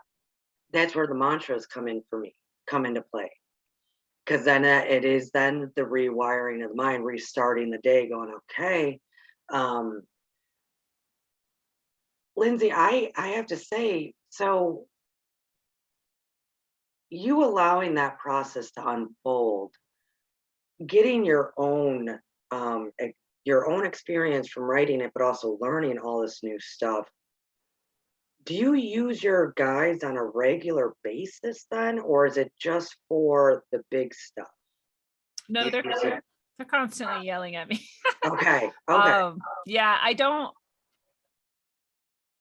That's where the mantras come into play. Because then it is then the rewiring of the mind, restarting the day, going, okay. Lindsey, I have to say, so you allowing that process to unfold, getting your own experience from writing it, but also learning all this new stuff. Do you use your guides on a regular basis then, or is it just for the big stuff? No, they're constantly yelling at me. Okay. I don't.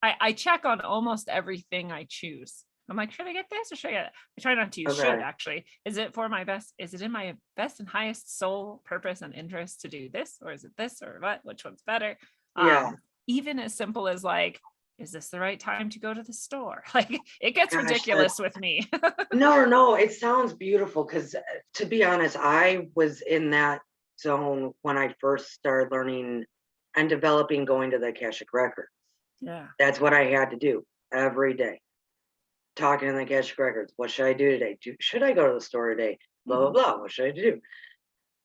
I check on almost everything I choose. I'm like, should I get this or should I get it? I try not to use should, actually. Is it for my best? Is it in my best and highest soul purpose and interest to do this? Or is it this or what? Which one's better? Even as simple as like, is this the right time to go to the store? Like, it gets ridiculous with me. No, it sounds beautiful, because to be honest, I was in that zone when I first started learning and developing, going to the Akashic Records. Yeah. That's what I had to do every day. Talking to the Akashic Records. What should I do today? Should I go to the store today? Blah, blah, blah. What should I do?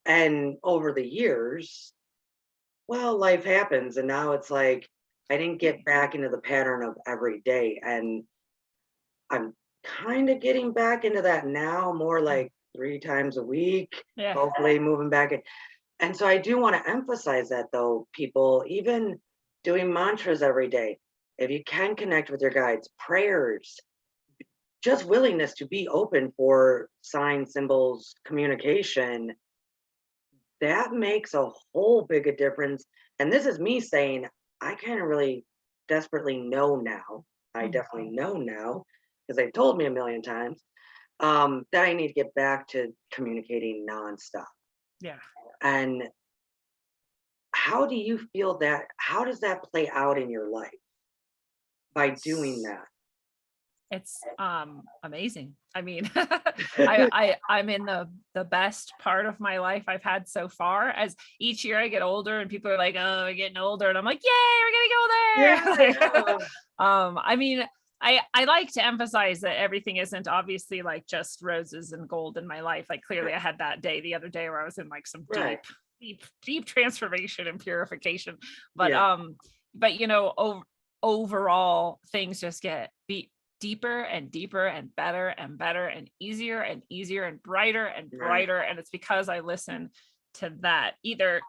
And over the years, well, life happens. And now it's like, I didn't get back into the pattern of every day. And I'm kind of getting back into that now, more like 3 times a week, Yeah. hopefully moving back. And so I do want to emphasize that though, people, even doing mantras every day, if you can connect with your guides, prayers, just willingness to be open for signs, symbols, communication, that makes a whole big a difference. And this is me saying, I kind of really desperately know now. I Mm. definitely know now because they've told me a million times that I need to get back to communicating nonstop. Yeah. And how do you feel that? How does that play out in your life by doing that? It's amazing. I mean, I'm in the best part of my life I've had so far. As each year I get older and people are like, oh, we're getting older, and I'm like, yay, we're gonna go Yeah, there. yeah, I mean, I like to emphasize that everything isn't obviously like just roses and gold in my life. Like clearly I had that day the other day where I was in like some right. deep transformation and purification. But Yeah, you know, overall things just get deeper and deeper and better and easier and brighter and right, brighter. And it's because I listen to that, either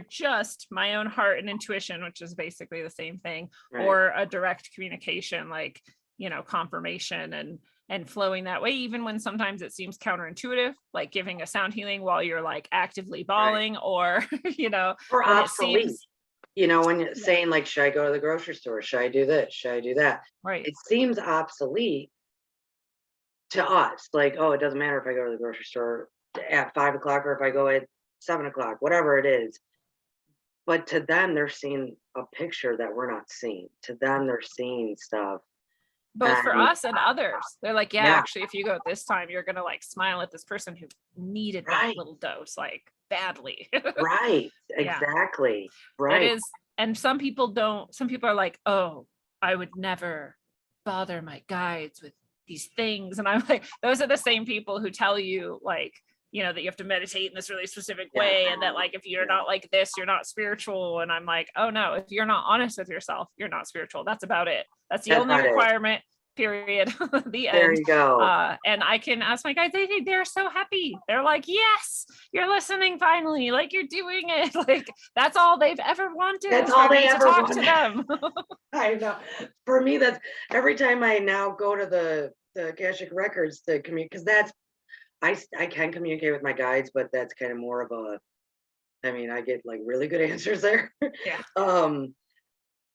just my own heart and intuition, which is basically the same thing, right, or a direct communication, like, you know, confirmation and flowing that way, even when sometimes it seems counterintuitive, like giving a sound healing while you're like actively right. bawling, or you know, Or when it obsolete. seems, When you're yeah, saying like, should I go to the grocery store? Should I do this? Should I do that? right. It seems obsolete to us. Like, oh, it doesn't matter if I go to the grocery store at 5 o'clock or if I go at 7 o'clock, whatever it is. But to them, they're seeing a picture that we're not seeing. To them, they're seeing stuff. Both for And us and others. They're like, yeah, yeah, actually, if you go at this time, you're gonna like smile at this person who needed that right, little dose, like badly. right, Yeah, exactly. it Right. is. And some people don't, some people are like, oh, I would never bother my guides with these things. And I'm like, those are the same people who tell you, like, you know, that you have to meditate in this really specific Yeah. way, and that like if you're Yeah. not like this, you're not spiritual. And I'm like, oh no, if you're not honest with yourself, you're not spiritual. That's about it. That's the That's only about it. requirement, period. The There end. you go. And I can ask my guys, they're so happy. They're like, yes, you're listening finally, like you're doing it. Like that's all they've ever wanted, That's is all for they me to ever talk to want. them. I know. For me, that's every time I now go to the Akashic Records to communicate, because I can communicate with my guides, but that's kind of more of a, I mean, I get like really good answers there. Yeah. um,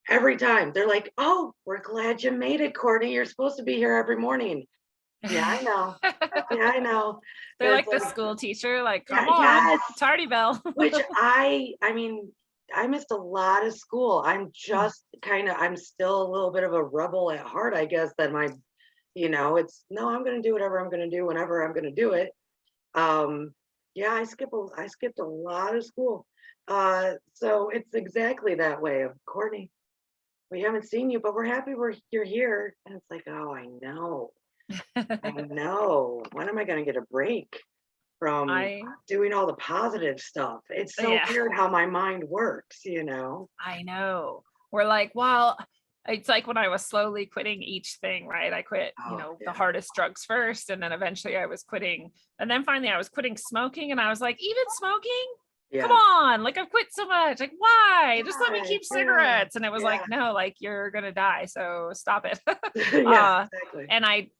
every time they're like, "Oh, we're glad you made it, Courtney. You're supposed to be here every morning." Yeah, I know. Yeah, I know. They're It's like the like, school teacher, like, come yeah, on, yes. tardy bell. Which I mean, I missed a lot of school. I'm still a little bit of a rebel at heart, I guess, that it's no, I'm gonna do whatever I'm gonna do whenever I'm gonna do it. Um, yeah, I skipped a lot of school. So it's exactly that way of Courtney. We haven't seen you, but we're happy you're here. And it's like, oh, I know. I know. When am I gonna get a break from I, doing all the positive stuff? It's so yeah, weird how my mind works. I know. We're like, well, it's like when I was slowly quitting each thing, right? I quit, you Oh, know, the yeah. hardest drugs first. And then eventually I was quitting. And then finally I was quitting smoking. And I was like, even smoking? Come Yeah. on. Like I've quit so much. Like, why? Just let me Right. keep Yeah. cigarettes. And it was like, Yeah. no, like you're going to die. So stop it. Yeah, uh, exactly.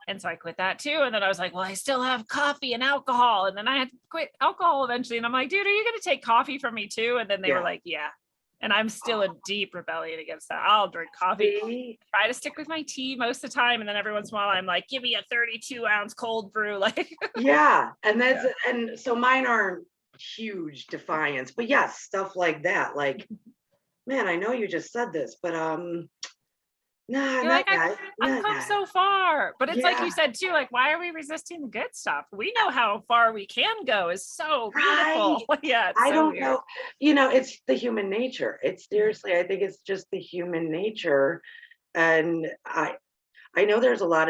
and so I quit that too. And then I was like, well, I still have coffee and alcohol. And then I had to quit alcohol eventually. And I'm like, dude, are you going to take coffee from me too? And then they were Yeah. like, yeah. And I'm still in deep rebellion against that. I'll drink coffee, See? try to stick with my tea most of the time. And then every once in a while, I'm like, give me a 32-ounce cold brew. Like, Yeah. And yeah. and so mine aren't huge defiance, but yes, stuff like that. Like, man, I know you just said this, but nah, You're not like, yet. I've Not come yet. so far. But it's like you Yeah. said too, like, why are we resisting the good stuff? We know how far we can go is so Right. beautiful. Yeah, it's I so don't weird. know. It's the human nature. It's seriously, I think it's just the human nature. And I know there's a lot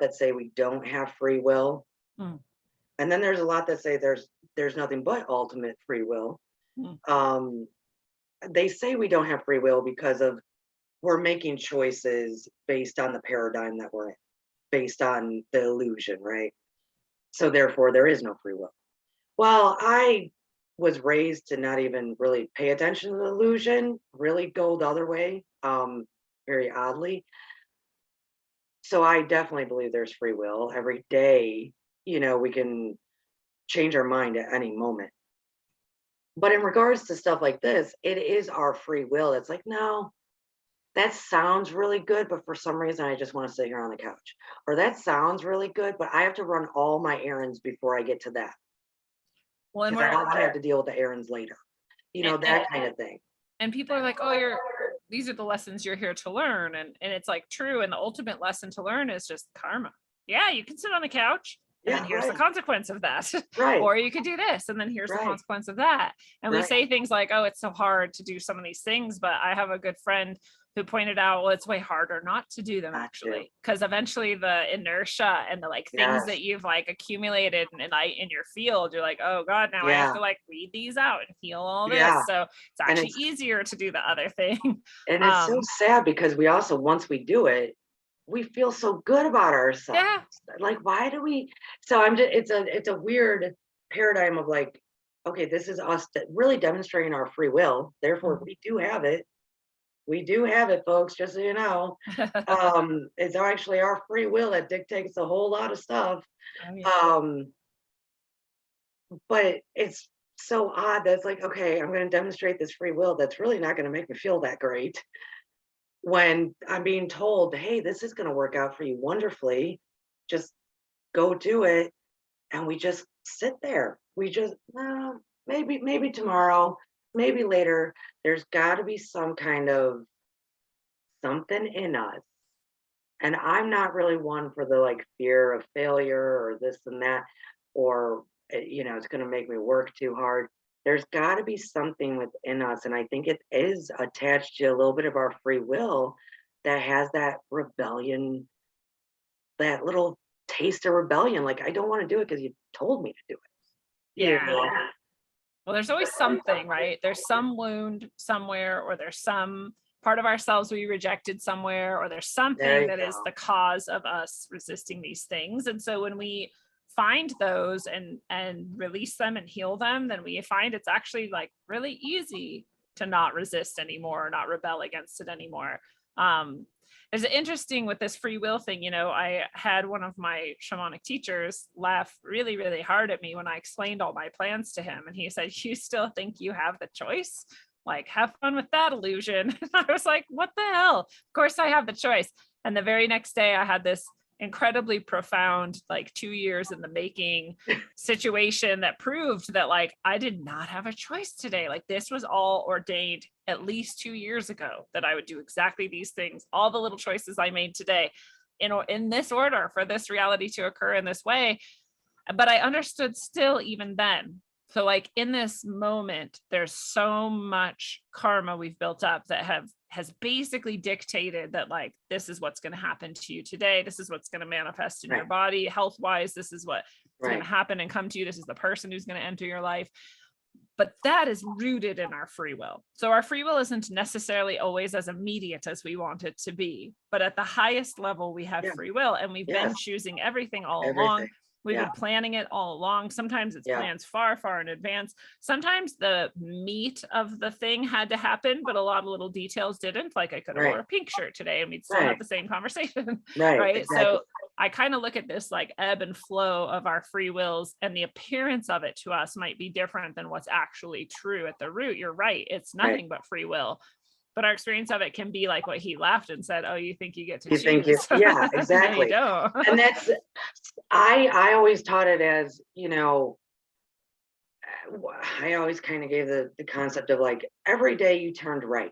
that say we don't have free will. Mm. And then there's a lot that say there's nothing but ultimate free will. They say we don't have free will because of we're making choices based on the paradigm that we're in, based on the illusion, right? So therefore, there is no free will. Well, I was raised to not even really pay attention to the illusion, really go the other way, very oddly. So I definitely believe there's free will. Every day, we can change our mind at any moment. But in regards to stuff like this, it is our free will. It's like, no, that sounds really good, but for some reason, I just want to sit here on the couch. Or that sounds really good, but I have to run all my errands before I get to that Well, and because I we're don't want to have to deal with the errands later. and, That kind of thing. and people are like, oh, these are the lessons you're here to learn. And it's like true. And the ultimate lesson to learn is just karma. Yeah, you can sit on the couch and then Yeah, here's the right, consequence of that. right, Or you could do this and then here's the right, consequence of that. And we right. say things like, oh, it's so hard to do some of these things. But I have a good friend who pointed out, well, it's way harder not to do them Not to. actually, because eventually the inertia and the like things Yes. that you've like accumulated in your field, you're like, oh God, now I have Yeah. to like weed these out and heal all this. Yeah. So it's And actually it's easier to do the other thing. so sad because we also, once we do it, we feel so good about ourselves. Yeah. Like, why do we? So I'm just, it's a weird paradigm of like, okay, this is us really demonstrating our free will. Therefore, we do have it. We do have it, folks, just so you know. It's actually our free will that dictates a whole lot of stuff. Oh, yeah. Um, but it's so odd that's like, okay, I'm going to demonstrate this free will that's really not going to make me feel that great when I'm being told, hey, this is going to work out for you wonderfully. Just go do it. And we just sit there. We just, no, maybe tomorrow, maybe later. There's got to be some kind of something in us. And I'm not really one for the like fear of failure or this and that, or, it's going to make me work too hard. There's got to be something within us. And I think it is attached to a little bit of our free will that has that rebellion, that little taste of rebellion. Like, I don't want to do it because you told me to do it. Yeah. Well, there's always something, right? There's some wound somewhere, or there's some part of ourselves we rejected somewhere, or there's There something you that is go. the cause of us resisting these things. And so when we find those and release them and heal them, then we find it's actually like really easy to not resist anymore, or not rebel against it anymore. There's interesting with this free will thing. I had one of my shamanic teachers laugh really, really hard at me when I explained all my plans to him. And he said, you still think you have the choice? Like, have fun with that illusion. And I was like, what the hell? Of course I have the choice. And the very next day I had this incredibly profound, like 2 years in the making situation that proved that like I did not have a choice today. Like this was all ordained at least 2 years ago that I would do exactly these things. All the little choices I made today in this order for this reality to occur in this way. But I understood still even then. So like in this moment, there's so much karma we've built up that has basically dictated that like, this is what's going to happen to you today. This is what's going to manifest in your body, health wise. This is what's going to happen and come to you. This is the person who's going to enter your life. But that is rooted in our free will. So our free will isn't necessarily always as immediate as we want it to be, but at the highest level, we have free will, and we've been choosing everything all along. We've been planning it all along. Sometimes it's plans far, far in advance. Sometimes the meat of the thing had to happen, but a lot of little details didn't. Like I could have wore a pink shirt today and we'd still have the same conversation. Right. Exactly. So I kind of look at this like ebb and flow of our free wills, and the appearance of it to us might be different than what's actually true at the root. You're right. It's nothing but free will. But our experience of it can be like what he laughed and said, oh, you think you get to choose. Yeah, exactly. No, you don't. And that's, I always taught it as, I always kind of gave the concept of like, every day you turned right.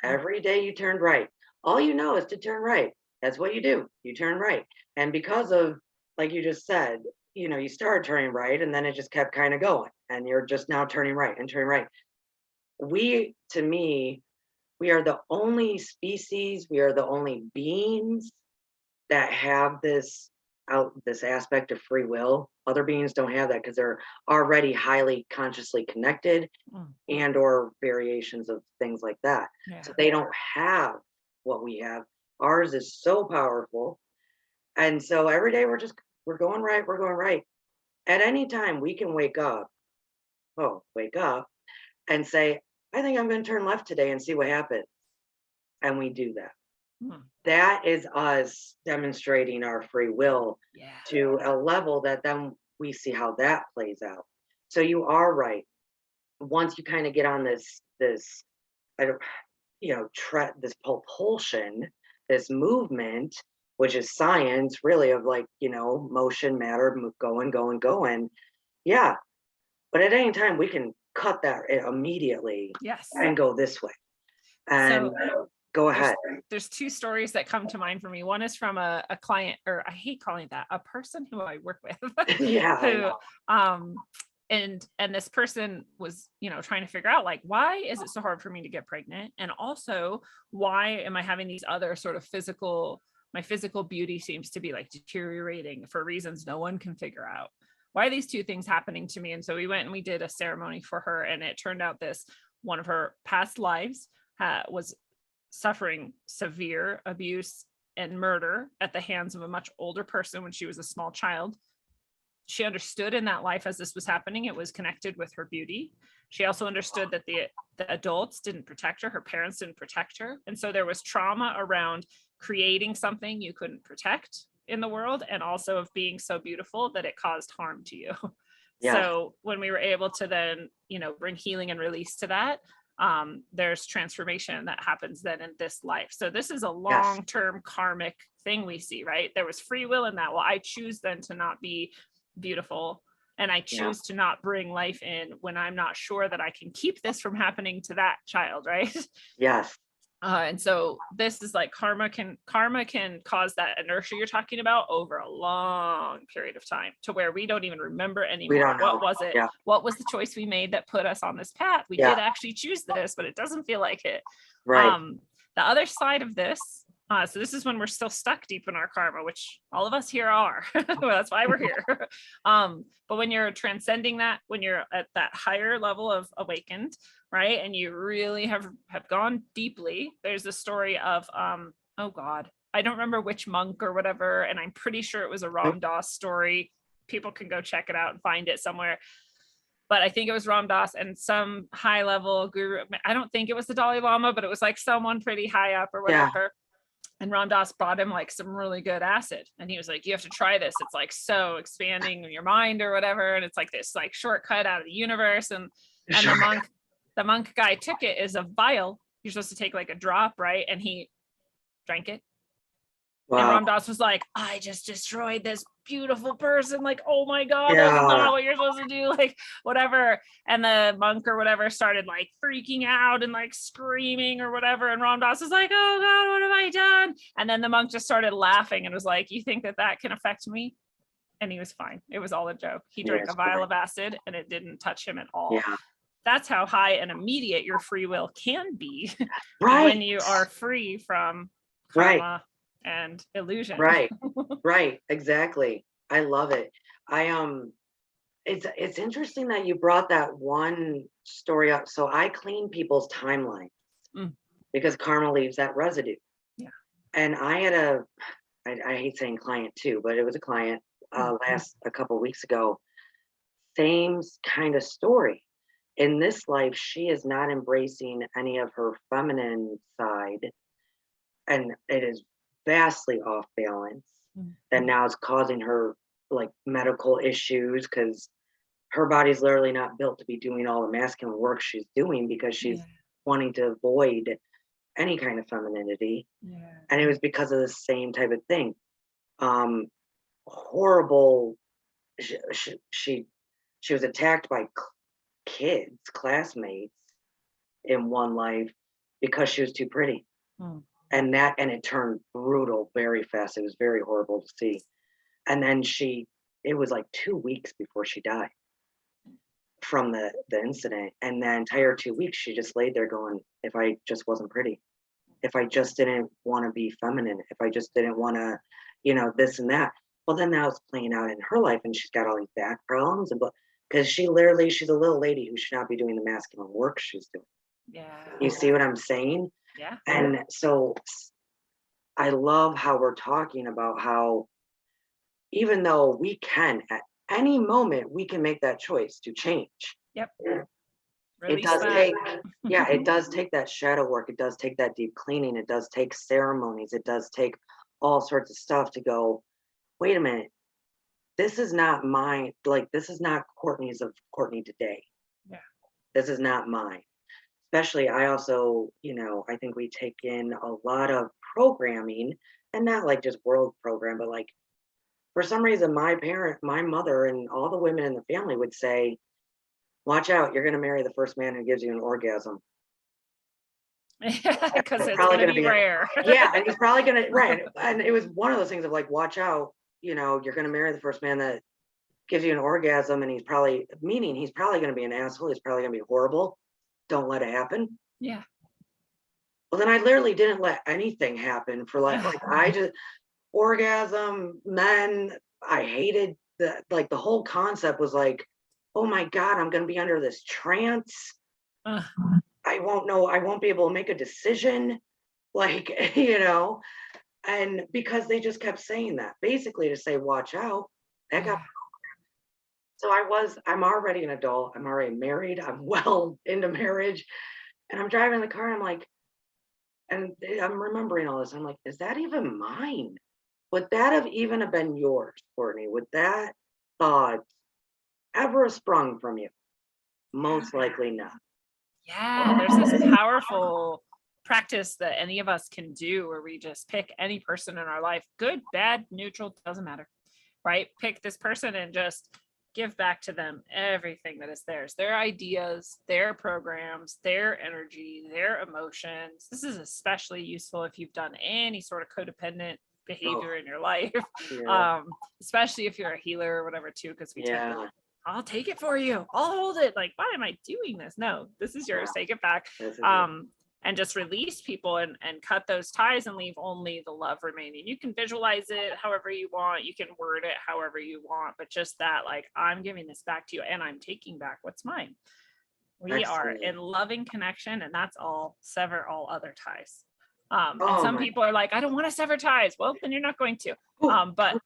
Every day you turned right. All you know is to turn right. That's what you do. You turn right. And because of, like you just said, you started turning right, and then it just kept kind of going. And you're just now turning right and turning right. To me, we are the only species, we are the only beings that have this out this aspect of free will. Other beings don't have that because they're already highly consciously connected and or variations of things like that. Yeah. So they don't have what we have. Ours is so powerful. And so every day we're going right, we're going right. At any time we can wake up, and say, I think I'm going to turn left today and see what happens. And we do that. That is us demonstrating our free will to a level that then we see how that plays out. So you are right. Once you kind of get on this, I don't, this propulsion, this movement, which is science really of like, motion, matter, going. Yeah. But at any time we can cut that immediately and go this way. And go ahead. There's two stories that come to mind for me. One is from a client, or I hate calling it that, a person who I work with. Yeah. And this person was, trying to figure out like, why is it so hard for me to get pregnant? And also, why am I having these other sort of my physical beauty seems to be like deteriorating for reasons no one can figure out. Why are these two things happening to me? And so we went and we did a ceremony for her. And it turned out one of her past lives was suffering severe abuse and murder at the hands of a much older person when she was a small child. She understood in that life as this was happening, it was connected with her beauty. She also understood that the adults didn't protect her parents didn't protect her. And so there was trauma around creating something you couldn't protect in the world, and also of being so beautiful that it caused harm to you. Yeah. So when we were able to then, bring healing and release to that, there's transformation that happens then in this life. So this is a long-term karmic thing we see, right? There was free will in that. Well, I choose then to not be beautiful, and I choose to not bring life in when I'm not sure that I can keep this from happening to that child, right? Yes. And so this is like karma can cause that inertia you're talking about over a long period of time to where we don't even remember anymore. What was it? Yeah. What was the choice we made that put us on this path? We did actually choose this, but it doesn't feel like it. Right. The other side of this, so this is when we're still stuck deep in our karma, which all of us here are. Well, that's why we're here. But when you're transcending that, when you're at that higher level of awakened, right, and you really have gone deeply, there's a story of, oh God, I don't remember which monk or whatever, and I'm pretty sure it was a Ram Dass story. People can go check it out and find it somewhere. But I think it was Ram Dass and some high level guru. I don't think it was the Dalai Lama, but it was like someone pretty high up or whatever. Yeah. And Ram Dass brought him like some really good acid. And he was like, you have to try this. It's like so expanding in your mind or whatever. And it's like this like shortcut out of the universe. And the monk guy took it as a vial. You're supposed to take like a drop, right? And he drank it. Wow. And Ram Dass was like, I just destroyed this beautiful person. Like, oh my God, that's not what you're supposed to do. Like, whatever. And the monk or whatever started like freaking out and like screaming or whatever. And Ram Dass was like, oh God, what have I done? And then the monk just started laughing and was like, you think that can affect me? And he was fine. It was all a joke. He drank a vial of acid and it didn't touch him at all. Yeah. That's how high and immediate your free will can be when you are free from karma and illusion. Right, exactly. I love it. It's interesting that you brought that one story up. So I clean people's timelines because karma leaves that residue. Yeah. And I had I hate saying client too, but it was a client a couple of weeks ago. Same kind of story. In this life, she is not embracing any of her feminine side, and it is vastly off balance. And now it's causing her like medical issues because her body's literally not built to be doing all the masculine work she's doing because she's wanting to avoid any kind of femininity. And it was because of the same type of thing. Horrible. She was attacked by kids, classmates in one life because she was too pretty. And it turned brutal very fast. It was very horrible to see. And then it was like 2 weeks before she died from the incident. And the entire 2 weeks, she just laid there going, if I just wasn't pretty, if I just didn't want to be feminine, if I just didn't want to, this and that. Well, then that was playing out in her life, and she's got all these back problems, and because she's a little lady who should not be doing the masculine work she's doing. You Yeah. see what I'm saying? Yeah. And so I love how we're talking about how even though we can at any moment we can make that choice to change. Yep. It Release does that. take, yeah, it does take that shadow work. It does take that deep cleaning. It does take ceremonies. It does take all sorts of stuff to go, wait a minute, this is not mine. Like, this is not Courtney's of Courtney today. Yeah. This is not mine. Especially, I also, I think we take in a lot of programming, and not like just world program, but like for some reason, my mother, and all the women in the family would say, watch out, you're going to marry the first man who gives you an orgasm. Because it's Probably going to be be rare. Yeah, and he's probably going to, right. And it was one of those things of like, watch out, you're going to marry the first man that gives you an orgasm, and he's probably going to be an asshole. He's probably going to be horrible. Don't let it happen. Yeah. Well, then I literally didn't let anything happen for like I just orgasm, men. I hated the whole concept was like, oh my God, I'm gonna be under this trance. Uh, I won't be able to make a decision. Like, and because they just kept saying that, basically to say, watch out. That got So I'm already an adult. I'm already married. I'm well into marriage. And I'm driving the car and I'm like, and I'm remembering all this. I'm like, is that even mine? Would that have even have been yours, Courtney? Would that thought ever have sprung from you? Most likely not. Yeah, there's this powerful practice that any of us can do where we just pick any person in our life, good, bad, neutral, doesn't matter, right? Pick this person and just give back to them everything that is theirs, their ideas, their programs, their energy, their emotions. This is especially useful if you've done any sort of codependent behavior in your life, Yeah. especially if you're a healer or whatever too, because we tend to, Yeah. I'll take it for you, I'll hold it, like, why am I doing this? No, this is yours, take it back. This is it. And just release people and cut those ties and leave only the love remaining. You can visualize it however you want, you can word it however you want, but just that, like, I'm giving this back to you and I'm taking back what's mine. We are Excellent. in loving connection, and that's all. Sever all other ties. Oh And some my people are like, I don't want to sever ties. Well, then you're not going to. But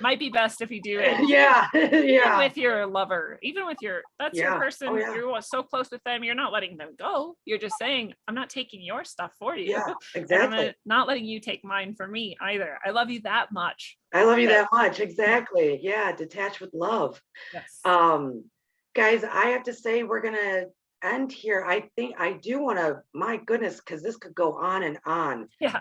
might be best if you do it. Yeah. Even Yeah. with your lover, even with that's your Yeah. person. Oh, yeah. You're so close with them. You're not letting them go. You're just saying, I'm not taking your stuff for you. Yeah, And exactly. I'm not letting you take mine for me either. I love you that much. I love you that much. Exactly. Yeah. Detach with love. Yes. Guys, I have to say we're gonna end here. I think I do want to, my goodness, because this could go on and on. Yeah.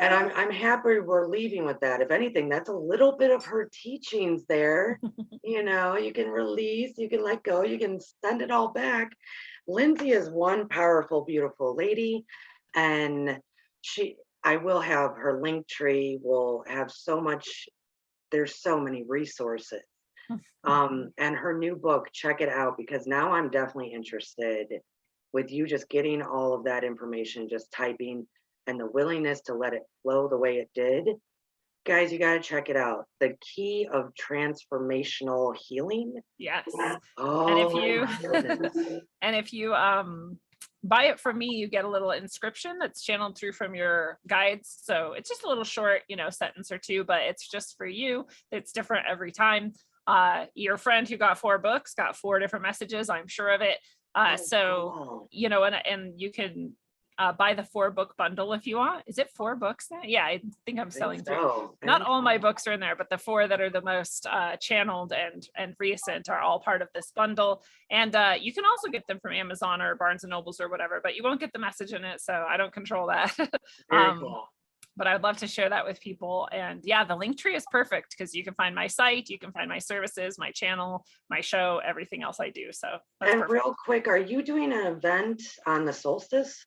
And I'm happy we're leaving with that. If anything, that's a little bit of her teachings there. You can release, you can let go, you can send it all back. Lindsey is one powerful, beautiful lady, and I will have her link tree. Will have so much. There's so many resources. And her new book, check it out, because now I'm definitely interested with you just getting all of that information, just typing, and the willingness to let it flow the way it did. Guys, you got to check it out. The Key of Transformational Healing. Yes. Oh, and if you my goodness. and if you buy it from me, you get a little inscription that's channeled through from your guides. So it's just a little short, sentence or two, but it's just for you. It's different every time. Your friend who got 4 books got 4 different messages, I'm sure of it. Cool. And you can buy the 4-book bundle if you want. Is it 4 books now? Yeah, I think I'm selling through. Not all my books are in there, but the 4 that are the most channeled and recent are all part of this bundle. And you can also get them from Amazon or Barnes and Nobles or whatever, but you won't get the message in it, so I don't control that. Very cool. But I would love to share that with people. And yeah, the link tree is perfect because you can find my site, you can find my services, my channel, my show, everything else I do. So that's perfect. Real quick, are you doing an event on the solstice?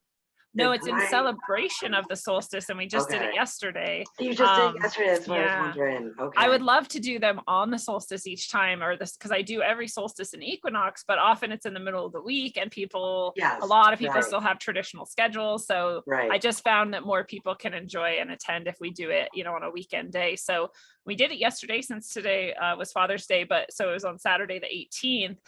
No, it's in celebration of the solstice, and we just did it Okay. yesterday. You just did yesterday. That's what I was Yeah. wondering. I Okay. would love to do them on the solstice each time, or this, because I do every solstice and equinox, but often it's in the middle of the week and Yes. a lot of people right. still have traditional schedules. So I Right. just found that more people can enjoy and attend if we do it, on a weekend day. So we did it yesterday, since today was Father's Day, but so it was on Saturday the 18th.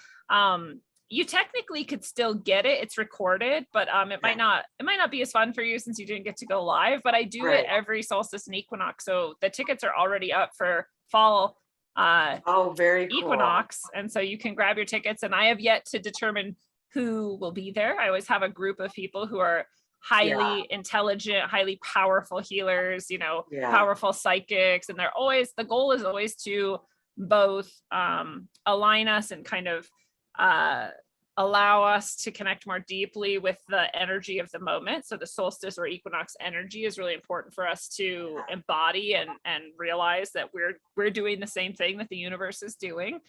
You technically could still get it. It's recorded, but it might not be as fun for you since you didn't get to go live. But I do it Right. every solstice and equinox. So the tickets are already up for fall Oh, very cool. equinox. And so you can grab your tickets. And I have yet to determine who will be there. I always have a group of people who are highly intelligent, highly powerful healers, powerful psychics. And the goal is always to both align us and kind of allow us to connect more deeply with the energy of the moment. So the solstice or equinox energy is really important for us to embody and realize that we're doing the same thing that the universe is doing.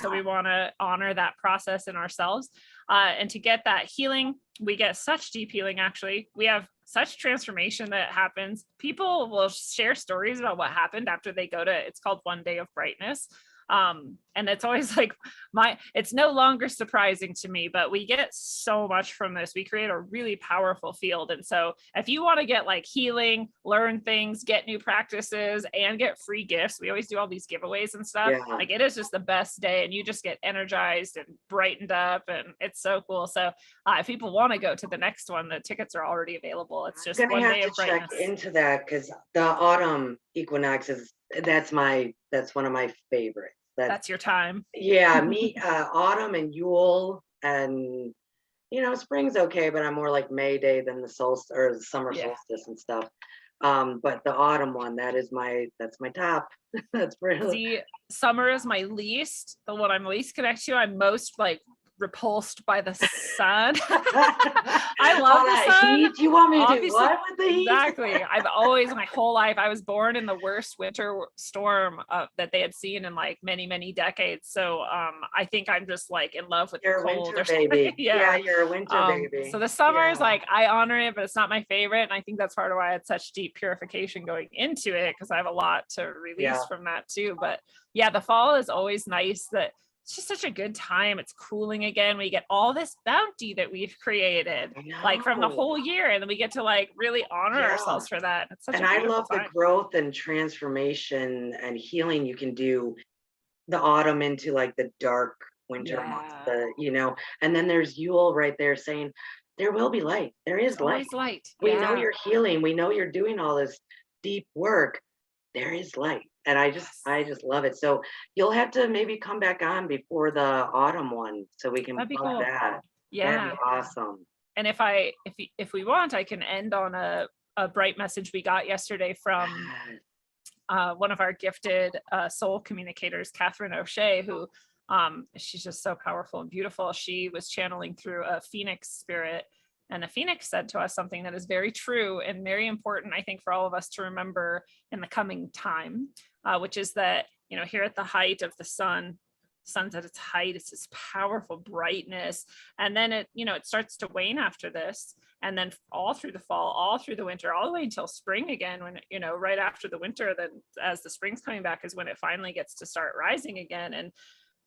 So we want to honor that process in ourselves. And to get that healing, we get such deep healing. Actually, we have such transformation that happens. People will share stories about what happened after they go to, it's called One Day of Brightness. And it's always like it's no longer surprising to me, but we get so much from this. We create a really powerful field. And so if you want to get like healing, learn things, get new practices, and get free gifts, we always do all these giveaways and stuff. Like it is just the best day, and you just get energized and brightened up, and it's so cool. So if people want to go to the next one, the tickets are already available. It's just One Day of Brightness. Check into that, because the autumn equinox that's one of my favorites. That's your time. Yeah, me, autumn and Yule, and spring's okay, but I'm more like May Day than the solstice or the summer solstice and stuff. But the autumn one, that's my top. That's really. See, summer is the one I'm least connected to. I'm most like repulsed by the sun. I love the sun. Heat? You want me to do what with the heat? Exactly. I've always, my whole life, I was born in the worst winter storm that they had seen in like many, many decades. So I think I'm just like in love with the cold. Winter baby. Yeah, you're a winter baby. So the summer is like, I honor it, but it's not my favorite. And I think that's part of why I had such deep purification going into it, because I have a lot to release from that too. But yeah, the fall is always nice. That it's just such a good time. It's cooling again. We get all this bounty that we've created like from the whole year, and then we get to like really honor ourselves for that. It's such I love the growth and transformation and healing you can do the autumn into like the dark winter months, and then there's Yule right there saying there will be light. There is light. We know you're healing. We know you're doing all this deep work. There is light. And I just love it. So you'll have to maybe come back on before the autumn one so we can plug cool. that. Yeah. That'd be awesome. And if we want, I can end on a bright message we got yesterday from one of our gifted soul communicators, Catherine O'Shea, who she's just so powerful and beautiful. She was channeling through a phoenix spirit. And the phoenix said to us something that is very true and very important, I think, for all of us to remember in the coming time, which is that, here at the height of the sun's at its height, it's this powerful brightness. And then it starts to wane after this. And then all through the fall, all through the winter, all the way until spring again, when, right after the winter, then as the spring's coming back is when it finally gets to start rising again and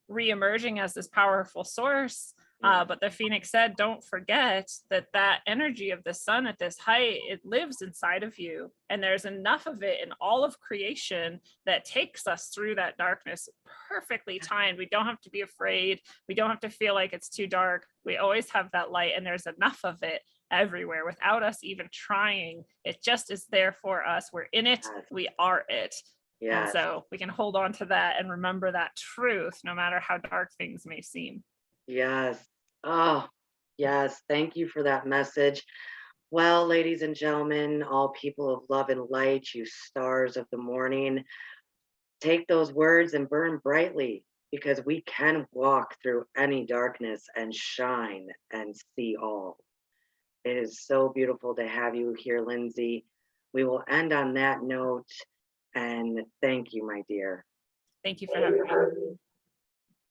reemerging as this powerful source. But the phoenix said, don't forget that energy of the sun at this height, it lives inside of you. And there's enough of it in all of creation that takes us through that darkness perfectly timed. We don't have to be afraid. We don't have to feel like it's too dark. We always have that light, and there's enough of it everywhere without us even trying. It just is there for us. We're in it. We are it. Yeah. And so we can hold on to that and remember that truth, no matter how dark things may seem. Yes. Oh, yes. Thank you for that message. Well, ladies and gentlemen, all people of love and light, you stars of the morning, take those words and burn brightly, because we can walk through any darkness and shine and see all. It is so beautiful to have you here, Lindsey. We will end on that note, and thank you, my dear. Thank you for having me.